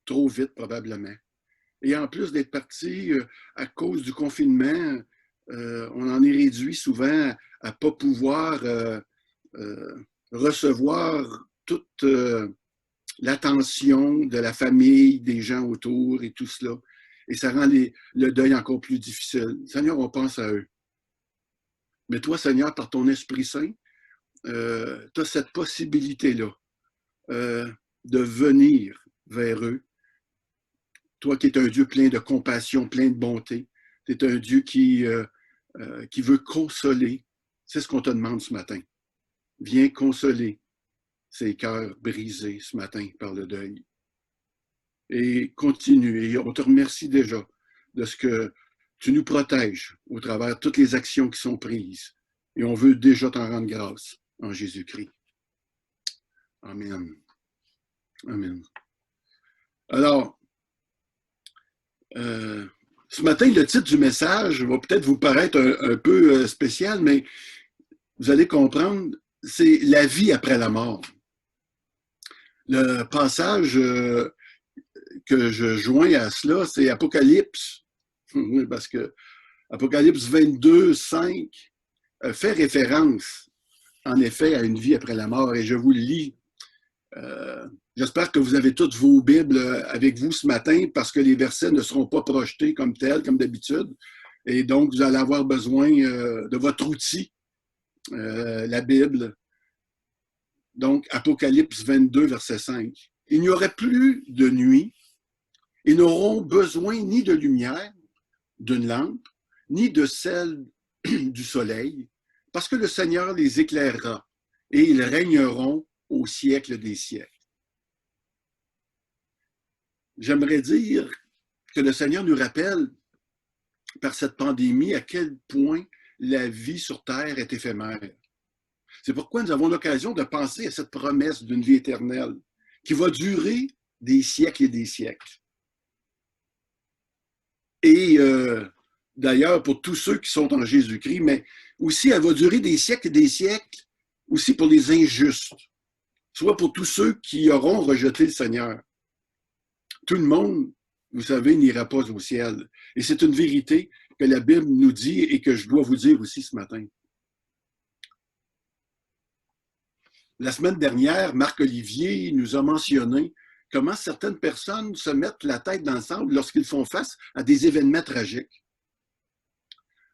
trop vite probablement. Et en plus d'être parties à cause du confinement, on en est réduit souvent à ne pas pouvoir recevoir toute l'attention de la famille, des gens autour et tout cela. Et ça rend le deuil encore plus difficile. Seigneur, on pense à eux. Mais toi, Seigneur, par ton Esprit Saint, tu as cette possibilité-là de venir vers eux. Toi qui es un Dieu plein de compassion, plein de bonté, tu es un Dieu qui veut consoler. C'est ce qu'on te demande ce matin. Viens consoler ces cœurs brisés ce matin par le deuil. Et continue. Et on te remercie déjà de ce que tu nous protèges au travers de toutes les actions qui sont prises. Et on veut déjà t'en rendre grâce en Jésus-Christ. Amen. Amen. Alors, ce matin, le titre du message va peut-être vous paraître un peu spécial, mais vous allez comprendre, c'est la vie après la mort. Le passage que je joins à cela, c'est Apocalypse, parce que Apocalypse 22, 5 fait référence, en effet, à une vie après la mort, et je vous le lis. J'espère que vous avez toutes vos Bibles avec vous ce matin, parce que les versets ne seront pas projetés comme tels, comme d'habitude, et donc vous allez avoir besoin de votre outil, la Bible. Donc, Apocalypse 22, verset 5. Il n'y aurait plus de nuit. Ils n'auront besoin ni de lumière, d'une lampe, ni de celle du soleil, parce que le Seigneur les éclairera et ils régneront au siècle des siècles. J'aimerais dire que le Seigneur nous rappelle par cette pandémie à quel point la vie sur Terre est éphémère. C'est pourquoi nous avons l'occasion de penser à cette promesse d'une vie éternelle qui va durer des siècles et des siècles. Et d'ailleurs, pour tous ceux qui sont en Jésus-Christ, mais aussi elle va durer des siècles et des siècles aussi pour les injustes, soit pour tous ceux qui auront rejeté le Seigneur. Tout le monde, vous savez, n'ira pas au ciel. Et c'est une vérité que la Bible nous dit et que je dois vous dire aussi ce matin. La semaine dernière, Marc-Olivier nous a mentionné comment certaines personnes se mettent la tête dans le sable lorsqu'ils font face à des événements tragiques.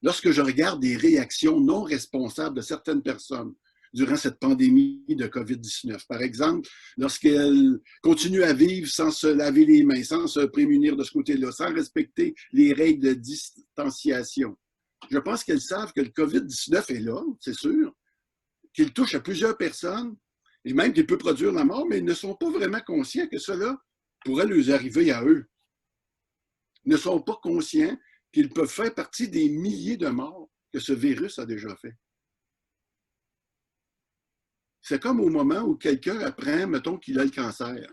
Lorsque je regarde des réactions non responsables de certaines personnes, durant cette pandémie de COVID-19. Par exemple, lorsqu'elles continuent à vivre sans se laver les mains, sans se prémunir de ce côté-là, sans respecter les règles de distanciation. Je pense qu'elles savent que le COVID-19 est là, c'est sûr, qu'il touche à plusieurs personnes et même qu'il peut produire la mort, mais ils ne sont pas vraiment conscients que cela pourrait leur arriver à eux. Ils ne sont pas conscients qu'ils peuvent faire partie des milliers de morts que ce virus a déjà fait. C'est comme au moment où quelqu'un apprend, mettons, qu'il a le cancer.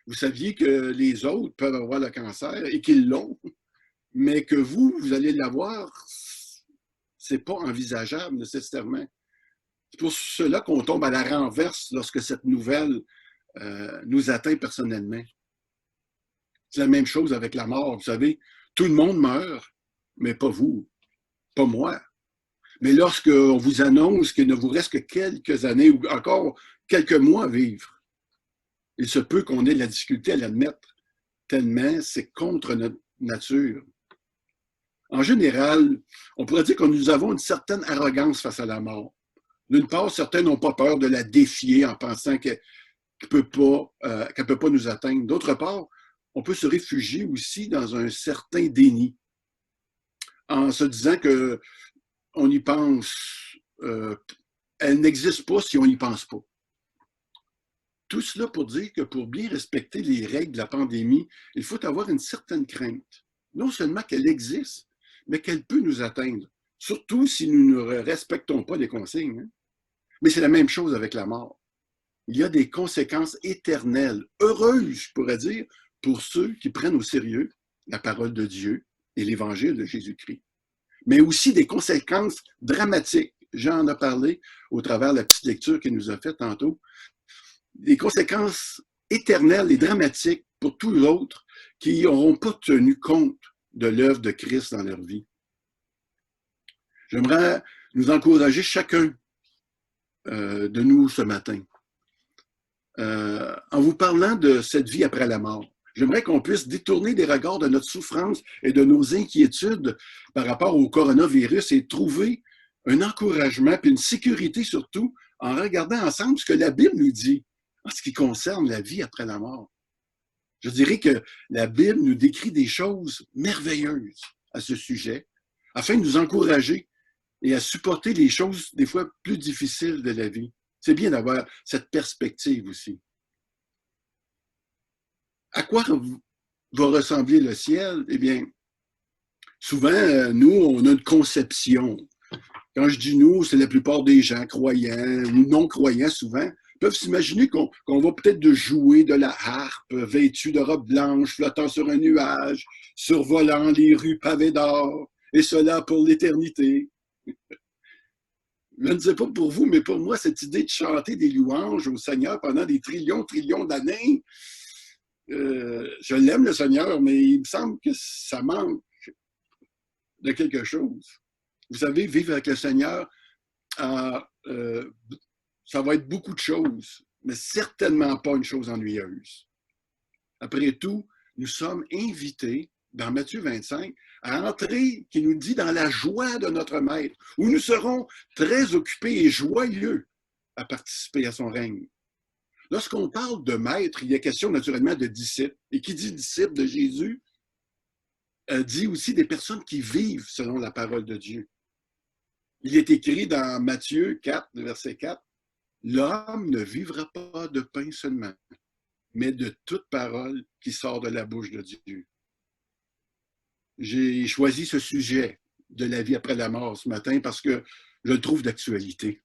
Vous saviez que les autres peuvent avoir le cancer et qu'ils l'ont, mais que vous allez l'avoir, c'est pas envisageable nécessairement. C'est pour cela qu'on tombe à la renverse lorsque cette nouvelle nous atteint personnellement. C'est la même chose avec la mort. Vous savez, tout le monde meurt, mais pas vous, pas moi. Mais lorsqu'on vous annonce qu'il ne vous reste que quelques années ou encore quelques mois à vivre, il se peut qu'on ait de la difficulté à l'admettre, tellement c'est contre notre nature. En général, on pourrait dire que nous avons une certaine arrogance face à la mort. D'une part, certains n'ont pas peur de la défier en pensant qu'elle ne peut pas nous atteindre. D'autre part, on peut se réfugier aussi dans un certain déni, en se disant qu'on y pense, elle n'existe pas si on n'y pense pas. Tout cela pour dire que pour bien respecter les règles de la pandémie, il faut avoir une certaine crainte. Non seulement qu'elle existe, mais qu'elle peut nous atteindre, surtout si nous ne respectons pas les consignes. Hein? Mais c'est la même chose avec la mort. Il y a des conséquences éternelles, heureuses, je pourrais dire, pour ceux qui prennent au sérieux la parole de Dieu et l'Évangile de Jésus-Christ. Mais aussi des conséquences dramatiques. Jean en a parlé au travers de la petite lecture qu'il nous a faite tantôt. Des conséquences éternelles et dramatiques pour tous l'autre qui n'auront pas tenu compte de l'œuvre de Christ dans leur vie. J'aimerais nous encourager chacun de nous ce matin. En vous parlant de cette vie après la mort, j'aimerais qu'on puisse détourner des regards de notre souffrance et de nos inquiétudes par rapport au coronavirus et trouver un encouragement et une sécurité surtout en regardant ensemble ce que la Bible nous dit en ce qui concerne la vie après la mort. Je dirais que la Bible nous décrit des choses merveilleuses à ce sujet afin de nous encourager et à supporter les choses des fois plus difficiles de la vie. C'est bien d'avoir cette perspective aussi. À quoi va ressembler le ciel? Eh bien, souvent, nous, on a une conception. Quand je dis nous, c'est la plupart des gens croyants ou non-croyants souvent, peuvent s'imaginer qu'on va peut-être jouer de la harpe, vêtu de robe blanche, flottant sur un nuage, survolant les rues pavées d'or, et cela pour l'éternité. Je ne sais pas pour vous, mais pour moi, cette idée de chanter des louanges au Seigneur pendant des trillions d'années, je l'aime le Seigneur, mais il me semble que ça manque de quelque chose. Vous savez, vivre avec le Seigneur, ça va être beaucoup de choses, mais certainement pas une chose ennuyeuse. Après tout, nous sommes invités, dans Matthieu 25, à entrer, qui nous dit, dans la joie de notre Maître, où nous serons très occupés et joyeux à participer à son règne. Lorsqu'on parle de Maître, il y a question naturellement de disciples. Et qui dit disciples de Jésus, dit aussi des personnes qui vivent selon la parole de Dieu. Il est écrit dans Matthieu 4, verset 4, « L'homme ne vivra pas de pain seulement, mais de toute parole qui sort de la bouche de Dieu. » J'ai choisi ce sujet de la vie après la mort ce matin parce que je le trouve d'actualité.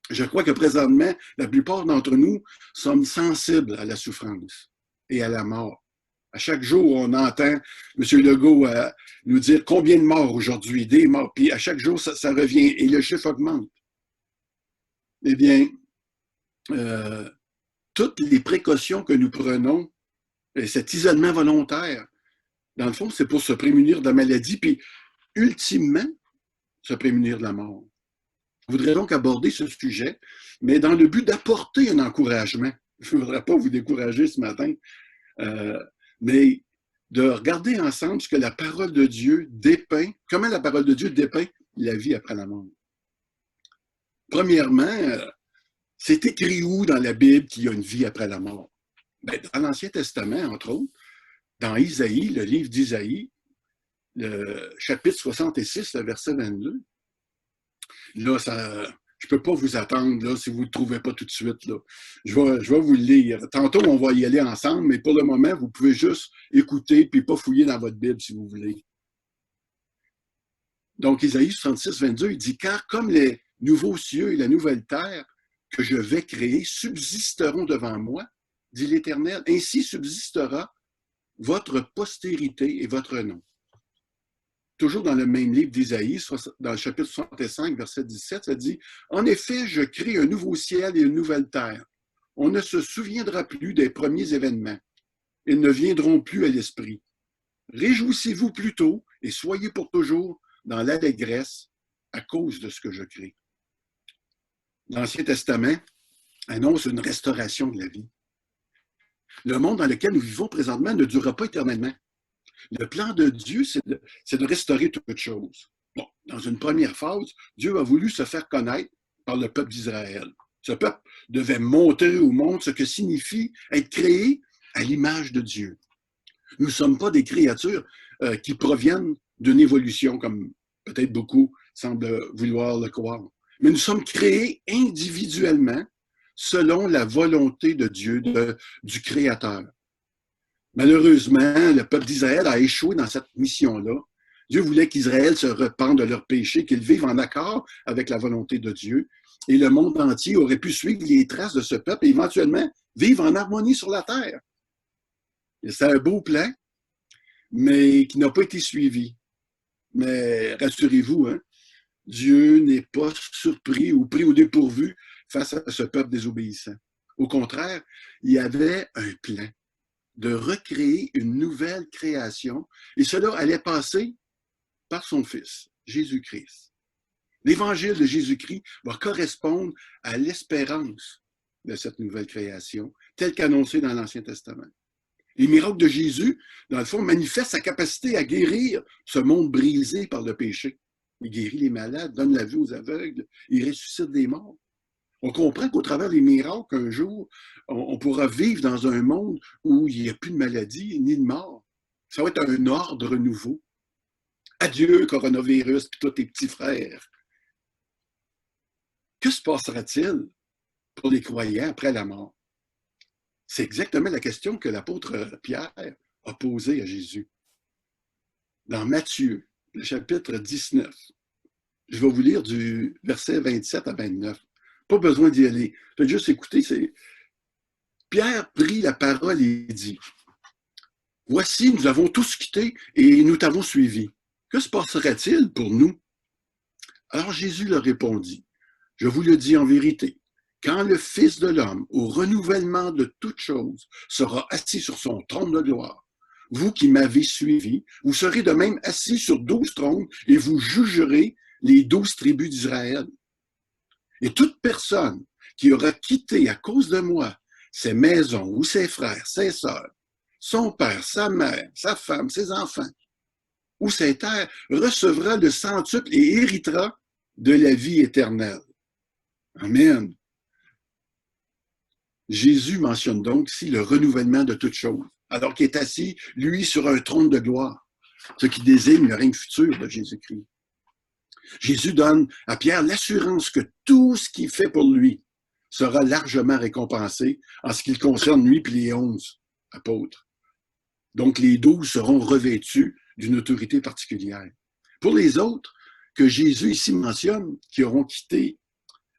Je crois que présentement, la plupart d'entre nous sommes sensibles à la souffrance et à la mort. À chaque jour, on entend M. Legault nous dire combien de morts aujourd'hui, des morts, puis à chaque jour, ça revient et le chiffre augmente. Eh bien, toutes les précautions que nous prenons, et cet isolement volontaire, dans le fond, c'est pour se prémunir de la maladie, puis ultimement, se prémunir de la mort. Je voudrais donc aborder ce sujet, mais dans le but d'apporter un encouragement. Je ne voudrais pas vous décourager ce matin, mais de regarder ensemble ce que la parole de Dieu dépeint, comment la parole de Dieu dépeint la vie après la mort. Premièrement, C'est écrit où dans la Bible qu'il y a une vie après la mort? Ben, dans l'Ancien Testament, entre autres, dans Isaïe, le livre d'Isaïe, le chapitre 66, le verset 22. Là, je ne peux pas vous attendre là, si vous ne le trouvez pas tout de suite. Là. Je vais vous le lire. Tantôt, on va y aller ensemble, mais pour le moment, vous pouvez juste écouter puis pas fouiller dans votre Bible si vous voulez. Donc, Isaïe 66, 22, il dit « Car comme les nouveaux cieux et la nouvelle terre que je vais créer subsisteront devant moi, dit l'Éternel, ainsi subsistera votre postérité et votre nom. » Toujours dans le même livre d'Isaïe, dans le chapitre 65, verset 17, ça dit « En effet, je crée un nouveau ciel et une nouvelle terre. On ne se souviendra plus des premiers événements. Ils ne viendront plus à l'esprit. Réjouissez-vous plutôt et soyez pour toujours dans l'allégresse à cause de ce que je crée. » L'Ancien Testament annonce une restauration de la vie. Le monde dans lequel nous vivons présentement ne durera pas éternellement. Le plan de Dieu, c'est de restaurer toute chose. Bon, dans une première phase, Dieu a voulu se faire connaître par le peuple d'Israël. Ce peuple devait montrer au monde ce que signifie être créé à l'image de Dieu. Nous ne sommes pas des créatures qui proviennent d'une évolution, comme peut-être beaucoup semblent vouloir le croire. Mais nous sommes créés individuellement selon la volonté de Dieu, du Créateur. Malheureusement, le peuple d'Israël a échoué dans cette mission-là. Dieu voulait qu'Israël se repente de leurs péchés, qu'ils vivent en accord avec la volonté de Dieu. Et le monde entier aurait pu suivre les traces de ce peuple et éventuellement vivre en harmonie sur la terre. C'est un beau plan, mais qui n'a pas été suivi. Mais rassurez-vous, hein, Dieu n'est pas surpris ou pris au dépourvu face à ce peuple désobéissant. Au contraire, il y avait un plan de recréer une nouvelle création, et cela allait passer par son Fils, Jésus-Christ. L'évangile de Jésus-Christ va correspondre à l'espérance de cette nouvelle création, telle qu'annoncée dans l'Ancien Testament. Les miracles de Jésus, dans le fond, manifestent sa capacité à guérir ce monde brisé par le péché. Il guérit les malades, donne la vue aux aveugles, il ressuscite des morts. On comprend qu'au travers des miracles, un jour, on pourra vivre dans un monde où il n'y a plus de maladie ni de mort. Ça va être un ordre nouveau. Adieu, coronavirus, et tous tes petits frères. Que se passera-t-il pour les croyants après la mort? C'est exactement la question que l'apôtre Pierre a posée à Jésus. Dans Matthieu, le chapitre 19, je vais vous lire du verset 27 à 29. Pas besoin d'y aller. Faites juste écouter. Pierre prit la parole et dit « Voici, nous avons tous quitté et nous t'avons suivi. Que se passera-t-il pour nous? » Alors Jésus leur répondit « Je vous le dis en vérité, quand le Fils de l'homme, au renouvellement de toutes choses, sera assis sur son trône de gloire, vous qui m'avez suivi, vous serez de même assis sur 12 trônes et vous jugerez les 12 tribus d'Israël. Et toute personne qui aura quitté à cause de moi ses maisons ou ses frères, ses sœurs, son père, sa mère, sa femme, ses enfants, ou ses terres, recevra le centuple et héritera de la vie éternelle. » Amen. Jésus mentionne donc ici le renouvellement de toutes choses, alors qu'il est assis, lui, sur un trône de gloire, ce qui désigne le règne futur de Jésus-Christ. Jésus donne à Pierre l'assurance que tout ce qu'il fait pour lui sera largement récompensé en ce qui le concerne lui puis les 11 apôtres. Donc les 12 seront revêtus d'une autorité particulière. Pour les autres, que Jésus ici mentionne, qui auront quitté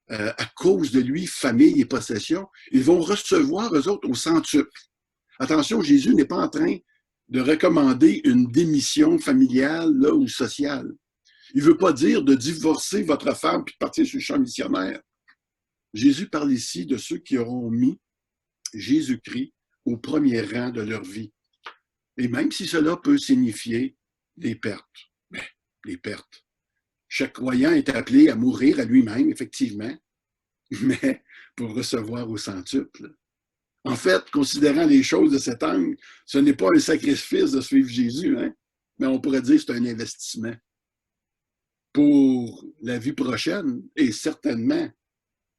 à cause de lui famille et possession, ils vont recevoir eux autres au centuple. Attention, Jésus n'est pas en train de recommander une démission familiale là, ou sociale. Il ne veut pas dire de divorcer votre femme puis de partir sur le champ missionnaire. Jésus parle ici de ceux qui auront mis Jésus-Christ au premier rang de leur vie. Et même si cela peut signifier des pertes. Mais les pertes. Chaque croyant est appelé à mourir à lui-même, effectivement, mais pour recevoir au centuple. En fait, considérant les choses de cet angle, ce n'est pas un sacrifice de suivre Jésus, hein? Mais on pourrait dire que c'est un investissement pour la vie prochaine et certainement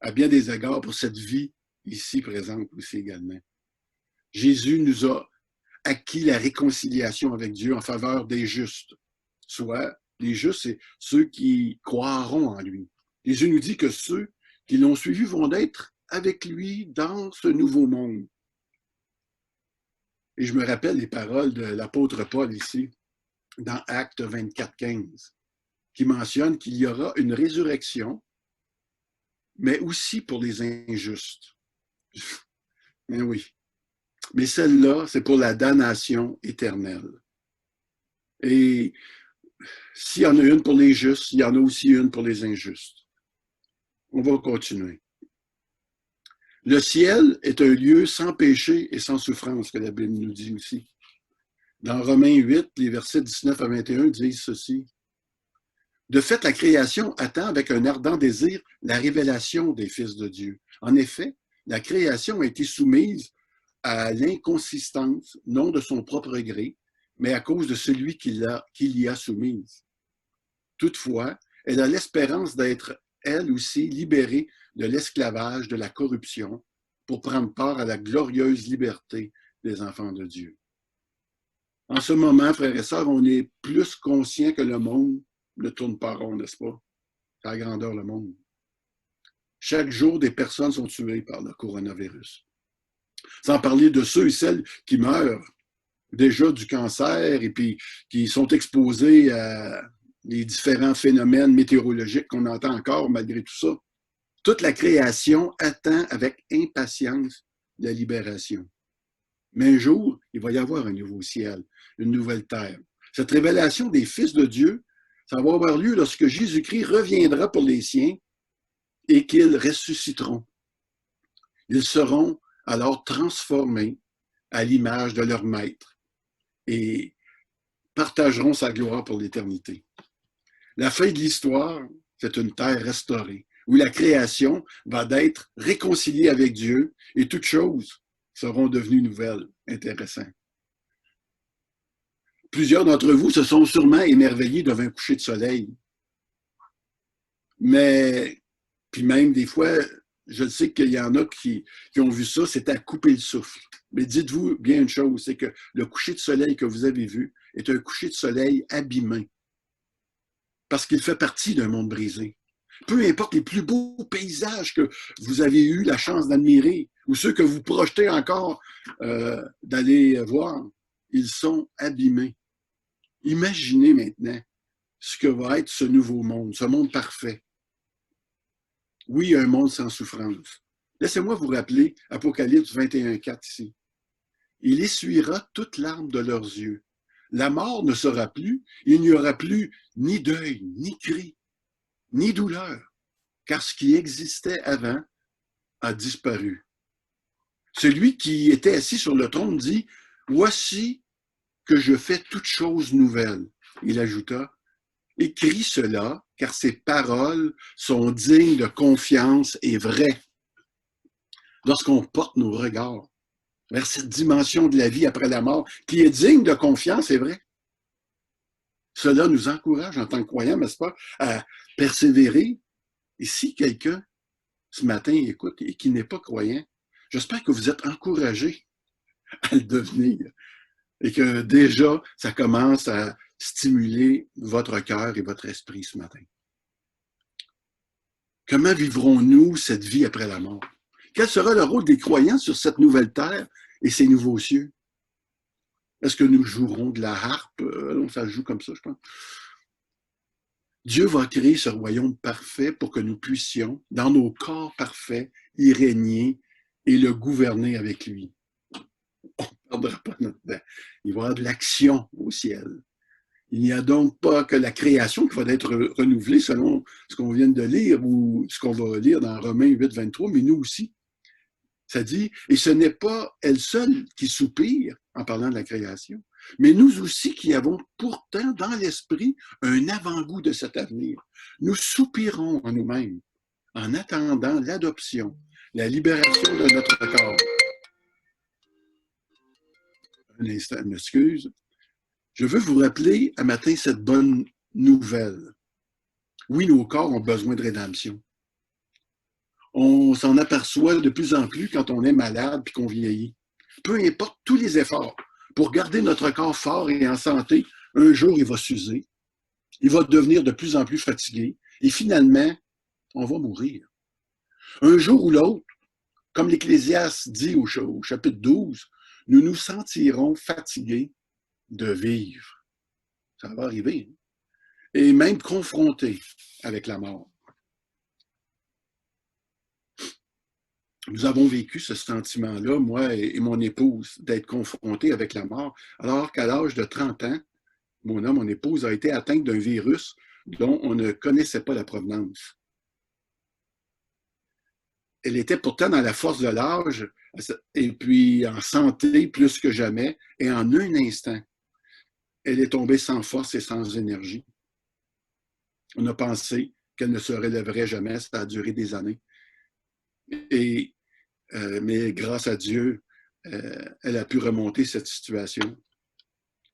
à bien des égards pour cette vie ici présente aussi également. Jésus nous a acquis la réconciliation avec Dieu en faveur des justes. Soit les justes, c'est ceux qui croiront en lui. Jésus nous dit que ceux qui l'ont suivi vont être avec lui dans ce nouveau monde. Et je me rappelle les paroles de l'apôtre Paul ici, dans Actes 24, 15, qui mentionne qu'il y aura une résurrection, mais aussi pour les injustes. Eh oui. Mais celle-là, c'est pour la damnation éternelle. Et s'il y en a une pour les justes, il y en a aussi une pour les injustes. On va continuer. Le ciel est un lieu sans péché et sans souffrance, que la Bible nous dit aussi. Dans Romains 8, les versets 19 à 21 disent ceci. De fait, la création attend avec un ardent désir la révélation des fils de Dieu. En effet, la création a été soumise à l'inconsistance, non de son propre gré, mais à cause de celui qui l'y a soumise. Toutefois, elle a l'espérance d'être, elle aussi, libérée de l'esclavage, de la corruption, pour prendre part à la glorieuse liberté des enfants de Dieu. En ce moment, frères et sœurs, on est plus conscient que le monde ne tourne pas rond, n'est-ce pas? C'est la grandeur le monde. Chaque jour, des personnes sont tuées par le coronavirus. Sans parler de ceux et celles qui meurent déjà du cancer et puis qui sont exposés à les différents phénomènes météorologiques qu'on entend encore malgré tout ça. Toute la création attend avec impatience la libération. Mais un jour, il va y avoir un nouveau ciel, une nouvelle terre. Cette révélation des fils de Dieu, ça va avoir lieu lorsque Jésus-Christ reviendra pour les siens et qu'ils ressusciteront. Ils seront alors transformés à l'image de leur maître et partageront sa gloire pour l'éternité. La fin de l'histoire, c'est une terre restaurée, où la création va être réconciliée avec Dieu et toutes choses seront devenues nouvelles. Intéressant. Plusieurs d'entre vous se sont sûrement émerveillés devant un coucher de soleil. Mais, puis même des fois, je sais qu'il y en a qui ont vu ça, c'est à couper le souffle. Mais dites-vous bien une chose, c'est que le coucher de soleil que vous avez vu est un coucher de soleil abîmé. Parce qu'il fait partie d'un monde brisé. Peu importe les plus beaux paysages que vous avez eu la chance d'admirer ou ceux que vous projetez encore d'aller voir, ils sont abîmés. Imaginez maintenant ce que va être ce nouveau monde, ce monde parfait. Oui, un monde sans souffrance. Laissez-moi vous rappeler Apocalypse 21, 4 ici. Il essuiera toute larme de leurs yeux. La mort ne sera plus, il n'y aura plus ni deuil, ni cri, ni douleur, car ce qui existait avant a disparu. Celui qui était assis sur le trône dit, « Voici que je fais toutes choses nouvelles. » Il ajouta, « Écris cela, car ces paroles sont dignes de confiance et vraies. » Lorsqu'on porte nos regards vers cette dimension de la vie après la mort, qui est digne de confiance, c'est vrai. Cela nous encourage en tant que croyants, n'est-ce pas, à persévérer. Et si quelqu'un, ce matin, écoute et qui n'est pas croyant, j'espère que vous êtes encouragés à le devenir et que déjà, ça commence à stimuler votre cœur et votre esprit ce matin. Comment vivrons-nous cette vie après la mort? Quel sera le rôle des croyants sur cette nouvelle terre et ces nouveaux cieux? Est-ce que nous jouerons de la harpe? Non, ça joue comme ça, je pense. Dieu va créer ce royaume parfait pour que nous puissions, dans nos corps parfaits, y régner et le gouverner avec lui. On ne perdra pas notre temps. Il va y avoir de l'action au ciel. Il n'y a donc pas que la création qui va être renouvelée selon ce qu'on vient de lire ou ce qu'on va lire dans Romains 8, 23, mais nous aussi. Ça dit, et ce n'est pas elle seule qui soupire en parlant de la création, mais nous aussi qui avons pourtant dans l'esprit un avant-goût de cet avenir. Nous soupirons en nous-mêmes en attendant l'adoption, la libération de notre corps. Un instant, je m'excuse. Je veux vous rappeler à matin cette bonne nouvelle. Oui, nos corps ont besoin de rédemption. On s'en aperçoit de plus en plus quand on est malade et qu'on vieillit. Peu importe tous les efforts pour garder notre corps fort et en santé, un jour, il va s'user. Il va devenir de plus en plus fatigué. Et finalement, on va mourir. Un jour ou l'autre, comme l'Ecclésiaste dit au chapitre 12, nous nous sentirons fatigués de vivre. Ça va arriver. Hein? Et même confrontés avec la mort. Nous avons vécu ce sentiment-là, moi et mon épouse, d'être confrontés avec la mort, alors qu'à l'âge de 30 ans, mon épouse, a été atteinte d'un virus dont on ne connaissait pas la provenance. Elle était pourtant dans la force de l'âge et puis en santé plus que jamais, et en un instant, elle est tombée sans force et sans énergie. On a pensé qu'elle ne se relèverait jamais, ça a duré des années. Mais grâce à Dieu, elle a pu remonter cette situation.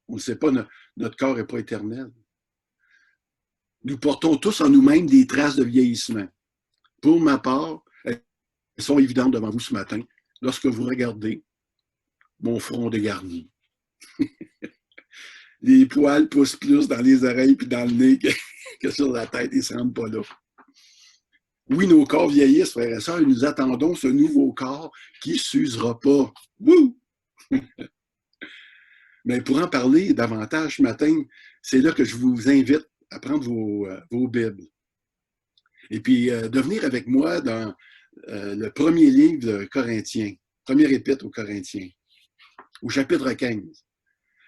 On ne sait pas, notre corps n'est pas éternel. Nous portons tous en nous-mêmes des traces de vieillissement. Pour ma part, elles sont évidentes devant vous ce matin, lorsque vous regardez mon front dégarni. Les poils poussent plus dans les oreilles et dans le nez que sur la tête, ils ne se rendent pas là. Oui, nos corps vieillissent, frères et sœurs, et nous attendons ce nouveau corps qui ne s'usera pas. Wouh! Mais pour en parler davantage ce matin, c'est là que je vous invite à prendre vos Bibles. Et puis, de venir avec moi dans le premier livre de Corinthiens, premier épître aux Corinthiens, au chapitre 15.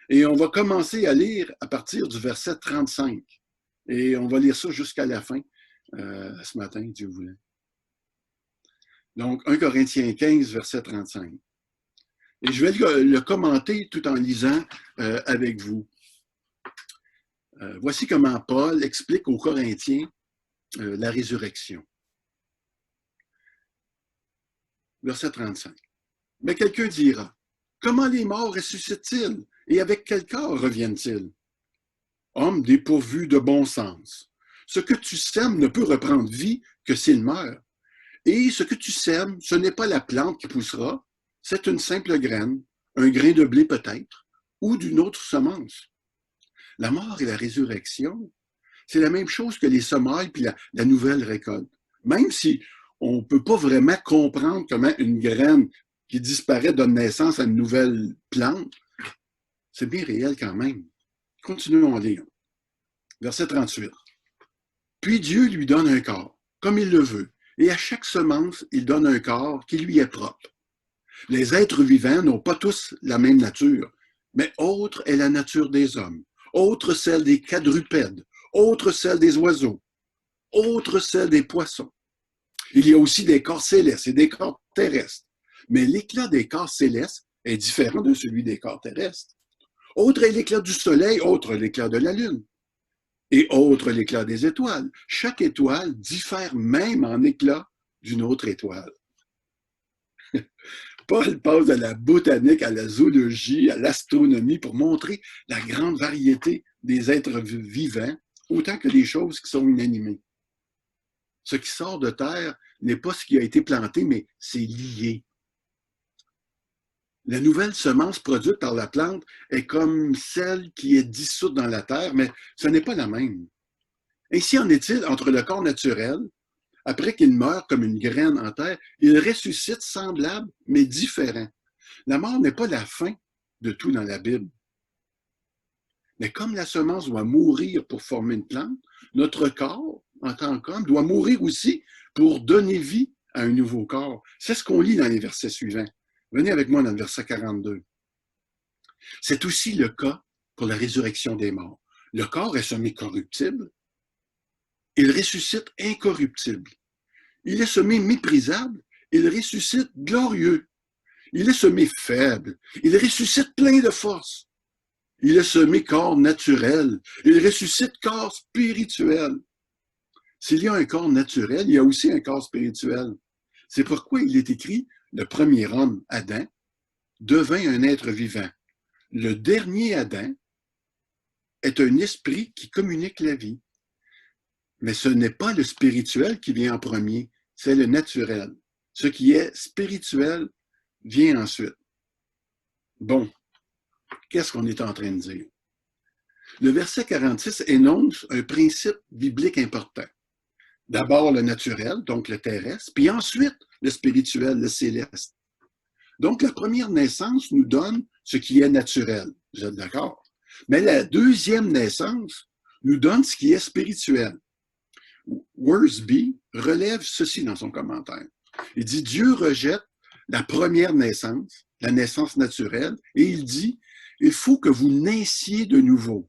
Et on va commencer à lire à partir du verset 35. Et on va lire ça jusqu'à la fin ce matin, Dieu voulant. Donc, 1 Corinthiens 15, verset 35. Et je vais le commenter tout en lisant avec vous. Voici comment Paul explique aux Corinthiens la résurrection. Verset 35. Mais quelqu'un dira, comment les morts ressuscitent-ils et avec quel corps reviennent-ils? Homme dépourvu de bon sens. Ce que tu sèmes ne peut reprendre vie que s'il meurt. Et ce que tu sèmes, ce n'est pas la plante qui poussera, c'est une simple graine, un grain de blé peut-être, ou d'une autre semence. La mort et la résurrection, c'est la même chose que les semailles puis la nouvelle récolte. Même si on ne peut pas vraiment comprendre comment une graine qui disparaît donne naissance à une nouvelle plante, c'est bien réel quand même. Continuons à lire. Verset 38. Puis Dieu lui donne un corps, comme il le veut, et à chaque semence, il donne un corps qui lui est propre. Les êtres vivants n'ont pas tous la même nature, mais autre est la nature des hommes, autre celle des quadrupèdes, autre celle des oiseaux, autre celle des poissons. Il y a aussi des corps célestes et des corps terrestres, mais l'éclat des corps célestes est différent de celui des corps terrestres. Autre est l'éclat du soleil, autre l'éclat de la lune, et autre l'éclat des étoiles. Chaque étoile diffère même en éclat d'une autre étoile. Paul passe de la botanique à la zoologie, à l'astronomie pour montrer la grande variété des êtres vivants, autant que des choses qui sont inanimées. Ce qui sort de terre n'est pas ce qui a été planté, mais c'est lié. La nouvelle semence produite par la plante est comme celle qui est dissoute dans la terre, mais ce n'est pas la même. Ainsi en est-il entre le corps naturel, après qu'il meurt comme une graine en terre, il ressuscite semblable, mais différent. La mort n'est pas la fin de tout dans la Bible. Mais comme la semence doit mourir pour former une plante, notre corps, en tant qu'homme, doit mourir aussi pour donner vie à un nouveau corps. C'est ce qu'on lit dans les versets suivants. Venez avec moi dans le verset 42. C'est aussi le cas pour la résurrection des morts. Le corps est semé corruptible. Il ressuscite incorruptible. Il est semé méprisable. Il ressuscite glorieux. Il est semé faible. Il ressuscite plein de force. Il est semé corps naturel. Il ressuscite corps spirituel. S'il y a un corps naturel, il y a aussi un corps spirituel. C'est pourquoi il est écrit, le premier homme, Adam, devint un être vivant. Le dernier Adam est un esprit qui communique la vie. Mais ce n'est pas le spirituel qui vient en premier, c'est le naturel. Ce qui est spirituel vient ensuite. Bon, qu'est-ce qu'on est en train de dire? Le verset 46 énonce un principe biblique important. D'abord le naturel, donc le terrestre, puis ensuite le spirituel, le céleste. Donc la première naissance nous donne ce qui est naturel. Vous êtes d'accord? Mais la deuxième naissance nous donne ce qui est spirituel. Worsby relève ceci dans son commentaire. Il dit, Dieu rejette la première naissance, la naissance naturelle, et il dit, il faut que vous naissiez de nouveau.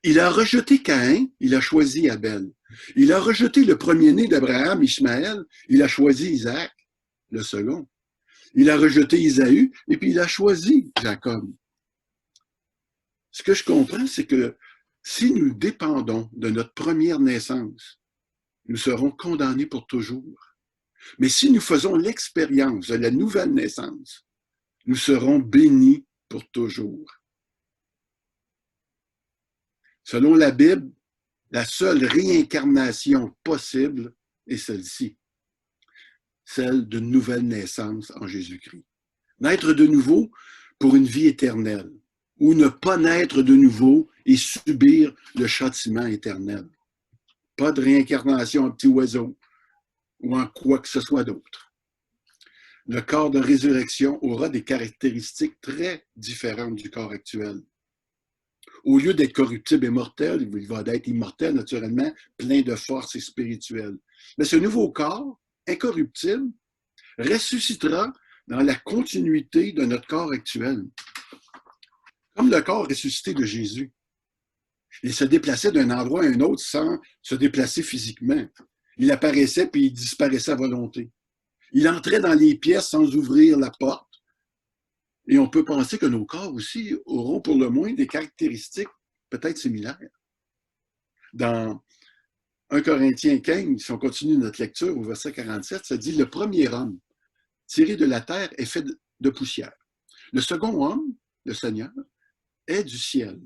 Il a rejeté Caïn, il a choisi Abel. Il a rejeté le premier-né d'Abraham, Ishmaël, il a choisi Isaac, le second. Il a rejeté Isaü, et puis il a choisi Jacob. Ce que je comprends, c'est que si nous dépendons de notre première naissance, nous serons condamnés pour toujours. Mais si nous faisons l'expérience de la nouvelle naissance, nous serons bénis pour toujours. Selon la Bible, la seule réincarnation possible est celle-ci, celle d'une nouvelle naissance en Jésus-Christ. Naître de nouveau pour une vie éternelle, ou ne pas naître de nouveau et subir le châtiment éternel. Pas de réincarnation en petit oiseau ou en quoi que ce soit d'autre. Le corps de résurrection aura des caractéristiques très différentes du corps actuel. Au lieu d'être corruptible et mortel, il va être immortel naturellement, plein de force et spirituel. Mais ce nouveau corps, incorruptible, ressuscitera dans la continuité de notre corps actuel. Comme le corps ressuscité de Jésus. Il se déplaçait d'un endroit à un autre sans se déplacer physiquement. Il apparaissait puis il disparaissait à volonté. Il entrait dans les pièces sans ouvrir la porte. Et on peut penser que nos corps aussi auront pour le moins des caractéristiques peut-être similaires. Dans 1 Corinthiens 15, si on continue notre lecture au verset 47, ça dit « Le premier homme tiré de la terre est fait de poussière. Le second homme, le Seigneur, est du ciel.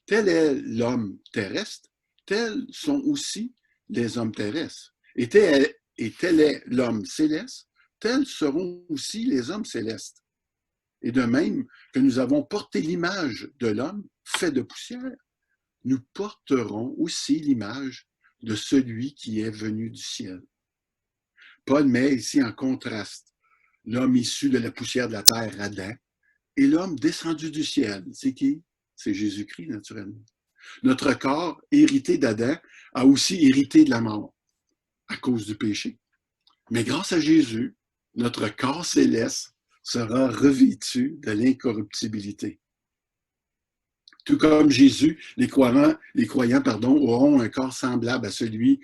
Tel est l'homme terrestre, tels sont aussi les hommes terrestres. Et tel est l'homme céleste, tels seront aussi les hommes célestes. Et de même que nous avons porté l'image de l'homme fait de poussière, nous porterons aussi l'image de celui qui est venu du ciel. » Paul met ici en contraste l'homme issu de la poussière de la terre, Adam, et l'homme descendu du ciel. C'est qui? C'est Jésus-Christ, naturellement. Notre corps, hérité d'Adam, a aussi hérité de la mort à cause du péché. Mais grâce à Jésus, notre corps céleste sera revêtu de l'incorruptibilité. Tout comme Jésus, les croyants auront un corps semblable à celui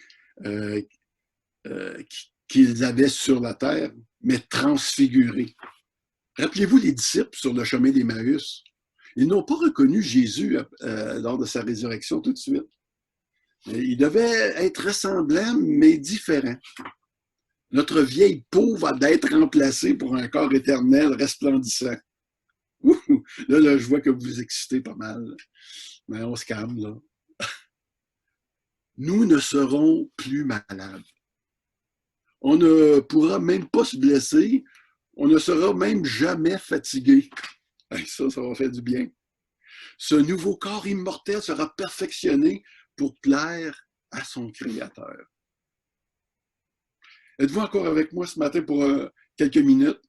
qu'ils avaient sur la terre, mais transfiguré. Rappelez-vous les disciples sur le chemin d'Emmaüs. Ils n'ont pas reconnu Jésus lors de sa résurrection tout de suite. Il devait être ressemblant, mais différent. Notre vieille peau va être remplacée pour un corps éternel resplendissant. Ouh, là, je vois que vous vous excitez pas mal. Mais on se calme, là. Nous ne serons plus malades. On ne pourra même pas se blesser. On ne sera même jamais fatigué. Ça va faire du bien. Ce nouveau corps immortel sera perfectionné pour plaire à son Créateur. Êtes-vous encore avec moi ce matin pour quelques minutes?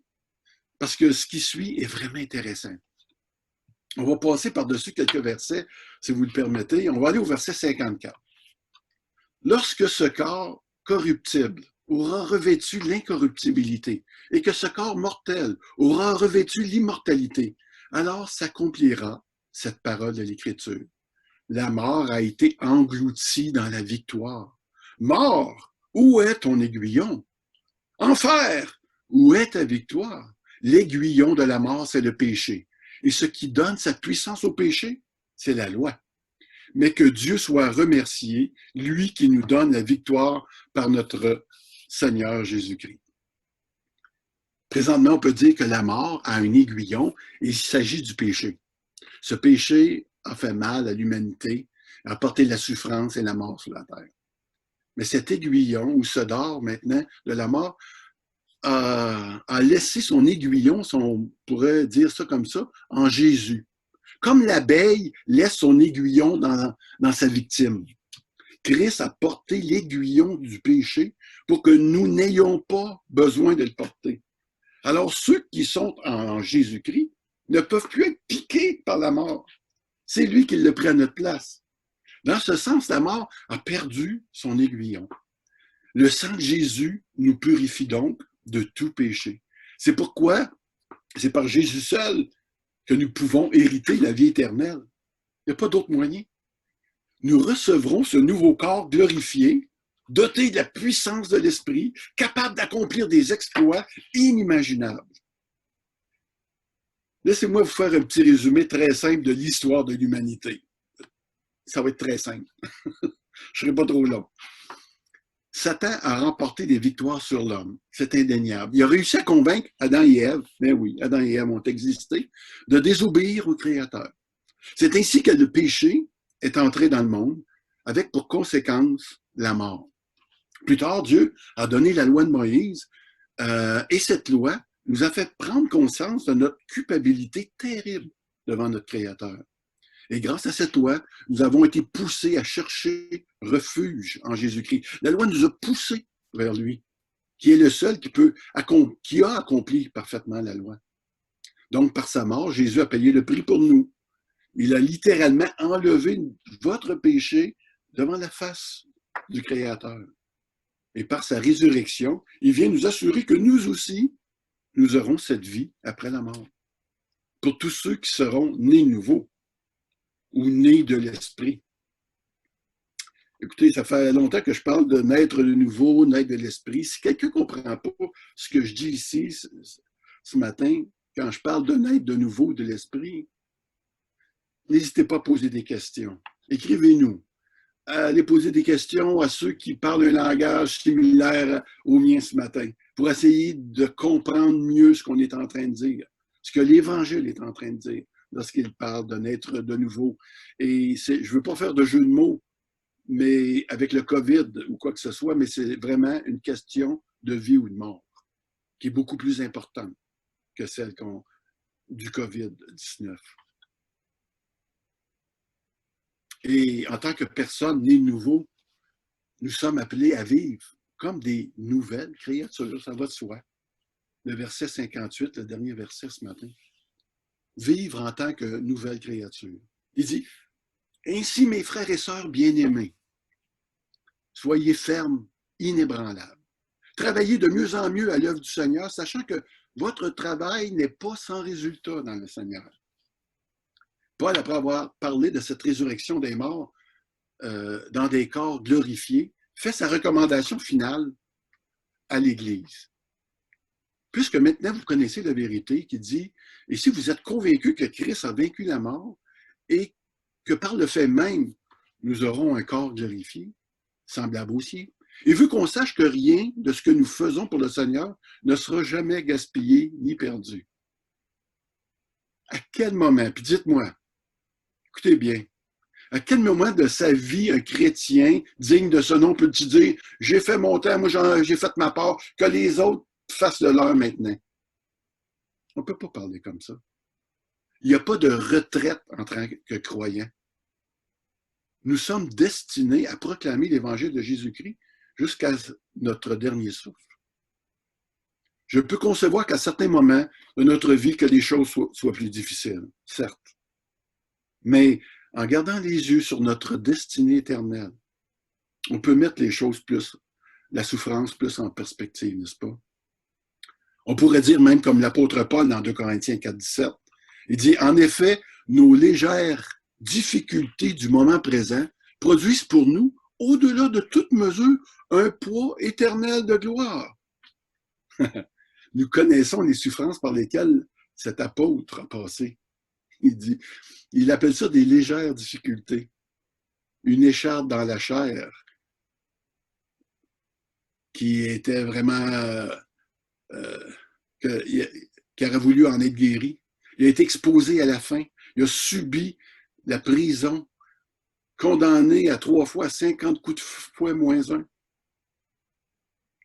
Parce que ce qui suit est vraiment intéressant. On va passer par-dessus quelques versets, si vous le permettez. On va aller au verset 54. Lorsque ce corps corruptible aura revêtu l'incorruptibilité et que ce corps mortel aura revêtu l'immortalité, alors s'accomplira cette parole de l'Écriture. La mort a été engloutie dans la victoire. Mort, où est ton aiguillon? Enfer, où est ta victoire? L'aiguillon de la mort, c'est le péché. Et ce qui donne sa puissance au péché, c'est la loi. Mais que Dieu soit remercié, lui qui nous donne la victoire par notre Seigneur Jésus-Christ. Présentement, on peut dire que la mort a un aiguillon et il s'agit du péché. Ce péché a fait mal à l'humanité, a apporté la souffrance et la mort sur la terre. Mais cet aiguillon, ou ce dard maintenant de la mort, a laissé son aiguillon, on pourrait dire ça comme ça, en Jésus. Comme l'abeille laisse son aiguillon dans sa victime. Christ a porté l'aiguillon du péché pour que nous n'ayons pas besoin de le porter. Alors, ceux qui sont en Jésus-Christ ne peuvent plus être piqués par la mort. C'est lui qui le prend à notre place. Dans ce sens, la mort a perdu son aiguillon. Le sang de Jésus nous purifie donc de tout péché. C'est pourquoi c'est par Jésus seul que nous pouvons hériter la vie éternelle. Il n'y a pas d'autre moyen. Nous recevrons ce nouveau corps glorifié, doté de la puissance de l'Esprit, capable d'accomplir des exploits inimaginables. Laissez-moi vous faire un petit résumé très simple de l'histoire de l'humanité. Ça va être très simple. Je ne serai pas trop long. Satan a remporté des victoires sur l'homme. C'est indéniable. Il a réussi à convaincre Adam et Ève, mais oui, Adam et Ève ont existé, de désobéir au Créateur. C'est ainsi que le péché est entré dans le monde, avec pour conséquence la mort. Plus tard, Dieu a donné la loi de Moïse, et cette loi nous a fait prendre conscience de notre culpabilité terrible devant notre Créateur. Et grâce à cette loi, nous avons été poussés à chercher refuge en Jésus-Christ. La loi nous a poussés vers lui, qui est le seul qui a accompli parfaitement la loi. Donc, par sa mort, Jésus a payé le prix pour nous. Il a littéralement enlevé votre péché devant la face du Créateur. Et par sa résurrection, il vient nous assurer que nous aussi, nous aurons cette vie après la mort. Pour tous ceux qui seront nés nouveaux ou nés de l'Esprit. Écoutez, ça fait longtemps que je parle de naître de nouveau, naître de l'Esprit. Si quelqu'un ne comprend pas ce que je dis ici ce matin, quand je parle de naître de nouveau de l'Esprit, n'hésitez pas à poser des questions. Écrivez-nous. Allez poser des questions à ceux qui parlent un langage similaire au mien ce matin, pour essayer de comprendre mieux ce qu'on est en train de dire, ce que l'Évangile est en train de dire lorsqu'il parle de naître de nouveau. Et je ne veux pas faire de jeu de mots, mais avec le COVID ou quoi que ce soit, mais c'est vraiment une question de vie ou de mort, qui est beaucoup plus importante que celle du COVID-19. Et en tant que personne née de nouveau, nous sommes appelés à vivre comme des nouvelles créatures, ça va de soi. Le verset 58, le dernier verset ce matin. Vivre en tant que nouvelle créature. Il dit, « Ainsi, mes frères et sœurs bien-aimés, soyez fermes, inébranlables. Travaillez de mieux en mieux à l'œuvre du Seigneur, sachant que votre travail n'est pas sans résultat dans le Seigneur. » Paul, après avoir parlé de cette résurrection des morts dans des corps glorifiés, fait sa recommandation finale à l'Église. Puisque maintenant vous connaissez la vérité qui dit, et si vous êtes convaincus que Christ a vaincu la mort et que par le fait même, nous aurons un corps glorifié, semblable au sien, et vu qu'on sache que rien de ce que nous faisons pour le Seigneur ne sera jamais gaspillé ni perdu. À quel moment, puis dites-moi, écoutez bien, à quel moment de sa vie un chrétien digne de ce nom peut-il dire « J'ai fait mon temps, moi j'ai fait ma part, que les autres fassent le leur maintenant ». On ne peut pas parler comme ça. Il n'y a pas de retraite en tant que croyant. Nous sommes destinés à proclamer l'Évangile de Jésus-Christ jusqu'à notre dernier souffle. Je peux concevoir qu'à certains moments de notre vie, que les choses soient plus difficiles, certes. Mais en gardant les yeux sur notre destinée éternelle, on peut mettre les choses plus, la souffrance plus en perspective, n'est-ce pas? On pourrait dire même comme l'apôtre Paul dans 2 Corinthiens 4,17. Il dit, en effet, nos légères difficultés du moment présent produisent pour nous, au-delà de toute mesure, un poids éternel de gloire. Nous connaissons les souffrances par lesquelles cet apôtre a passé. Il appelle ça des légères difficultés. Une écharpe dans la chair qui était vraiment... qui aurait voulu en être guéri. Il a été exposé à la faim. Il a subi la prison, condamné à 3 fois 50 coups de fouet moins 1.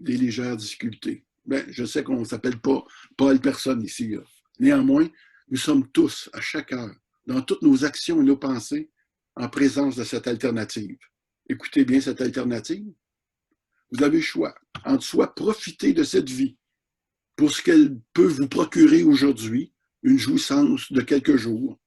des légères difficultés. Ben, je sais qu'on ne s'appelle pas Paul personne ici. Là. Néanmoins, nous sommes tous, à chaque heure, dans toutes nos actions et nos pensées, en présence de cette alternative. Écoutez bien cette alternative. Vous avez le choix entre soit profiter de cette vie pour ce qu'elle peut vous procurer aujourd'hui, une jouissance de quelques jours,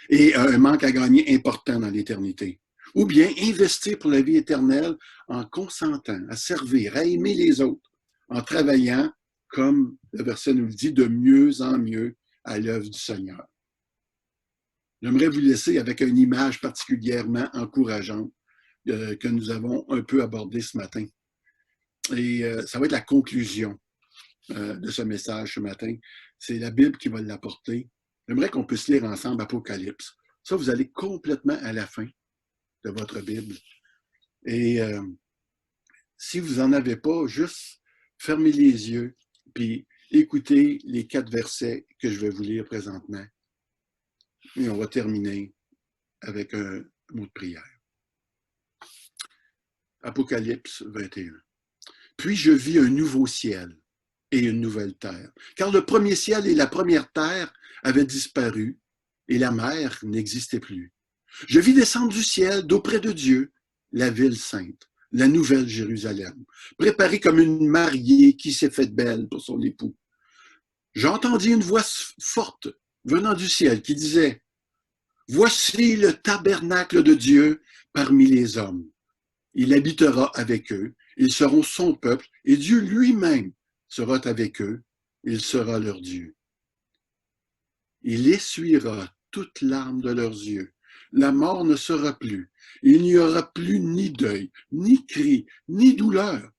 et un manque à gagner important dans l'éternité. Ou bien investir pour la vie éternelle en consentant à servir, à aimer les autres, en travaillant, comme le verset nous le dit, de mieux en mieux à l'œuvre du Seigneur. J'aimerais vous laisser avec une image particulièrement encourageante que nous avons un peu abordée ce matin. Et ça va être la conclusion de ce message ce matin. C'est la Bible qui va l'apporter. J'aimerais qu'on puisse lire ensemble Apocalypse. Ça, vous allez complètement à la fin de votre Bible. Et si vous n'en avez pas, juste fermez les yeux puis écoutez les 4 versets que je vais vous lire présentement. Et on va terminer avec un mot de prière. Apocalypse 21. Puis je vis un nouveau ciel et une nouvelle terre. Car le premier ciel et la première terre avaient disparu et la mer n'existait plus. Je vis descendre du ciel d'auprès de Dieu la ville sainte, la nouvelle Jérusalem, préparée comme une mariée qui s'est faite belle pour son époux. J'entendis une voix forte venant du ciel qui disait « Voici le tabernacle de Dieu parmi les hommes. Il habitera avec eux, ils seront son peuple, et Dieu lui-même sera avec eux, il sera leur Dieu. Il essuiera toute larme de leurs yeux. La mort ne sera plus. Il n'y aura plus ni deuil, ni cri, ni douleur,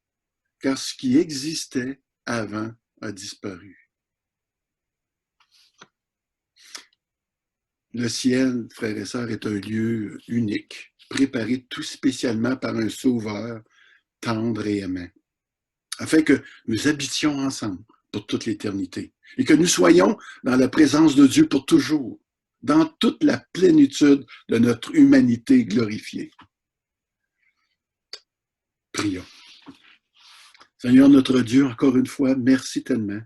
car ce qui existait avant a disparu. » Le ciel, frères et sœurs, est un lieu unique, préparé tout spécialement par un sauveur tendre et aimant, afin que nous habitions ensemble pour toute l'éternité et que nous soyons dans la présence de Dieu pour toujours, dans toute la plénitude de notre humanité glorifiée. Prions. Seigneur notre Dieu, encore une fois, merci tellement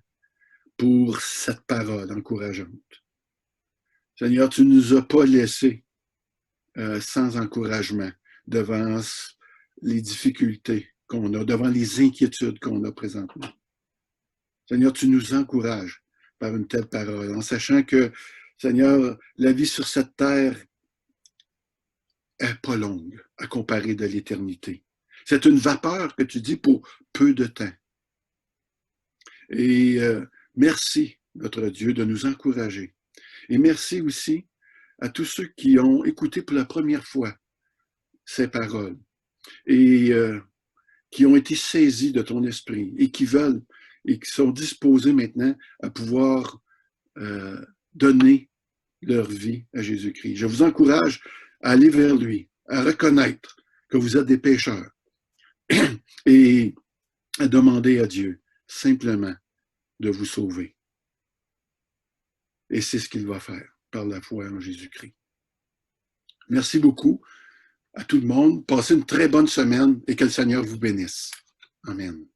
pour cette parole encourageante. Seigneur, tu ne nous as pas laissés sans encouragement devant les difficultés qu'on a, devant les inquiétudes qu'on a présentement. Seigneur, tu nous encourages par une telle parole, en sachant que, Seigneur, la vie sur cette terre n'est pas longue à comparer de l'éternité. C'est une vapeur que tu dis pour peu de temps. Et merci, notre Dieu, de nous encourager. Et merci aussi à tous ceux qui ont écouté pour la première fois ces paroles et qui ont été saisis de ton esprit et qui veulent et qui sont disposés maintenant à pouvoir donner leur vie à Jésus-Christ. Je vous encourage à aller vers lui, à reconnaître que vous êtes des pécheurs et à demander à Dieu simplement de vous sauver. Et c'est ce qu'il va faire par la foi en Jésus-Christ. Merci beaucoup à tout le monde. Passez une très bonne semaine et que le Seigneur vous bénisse. Amen.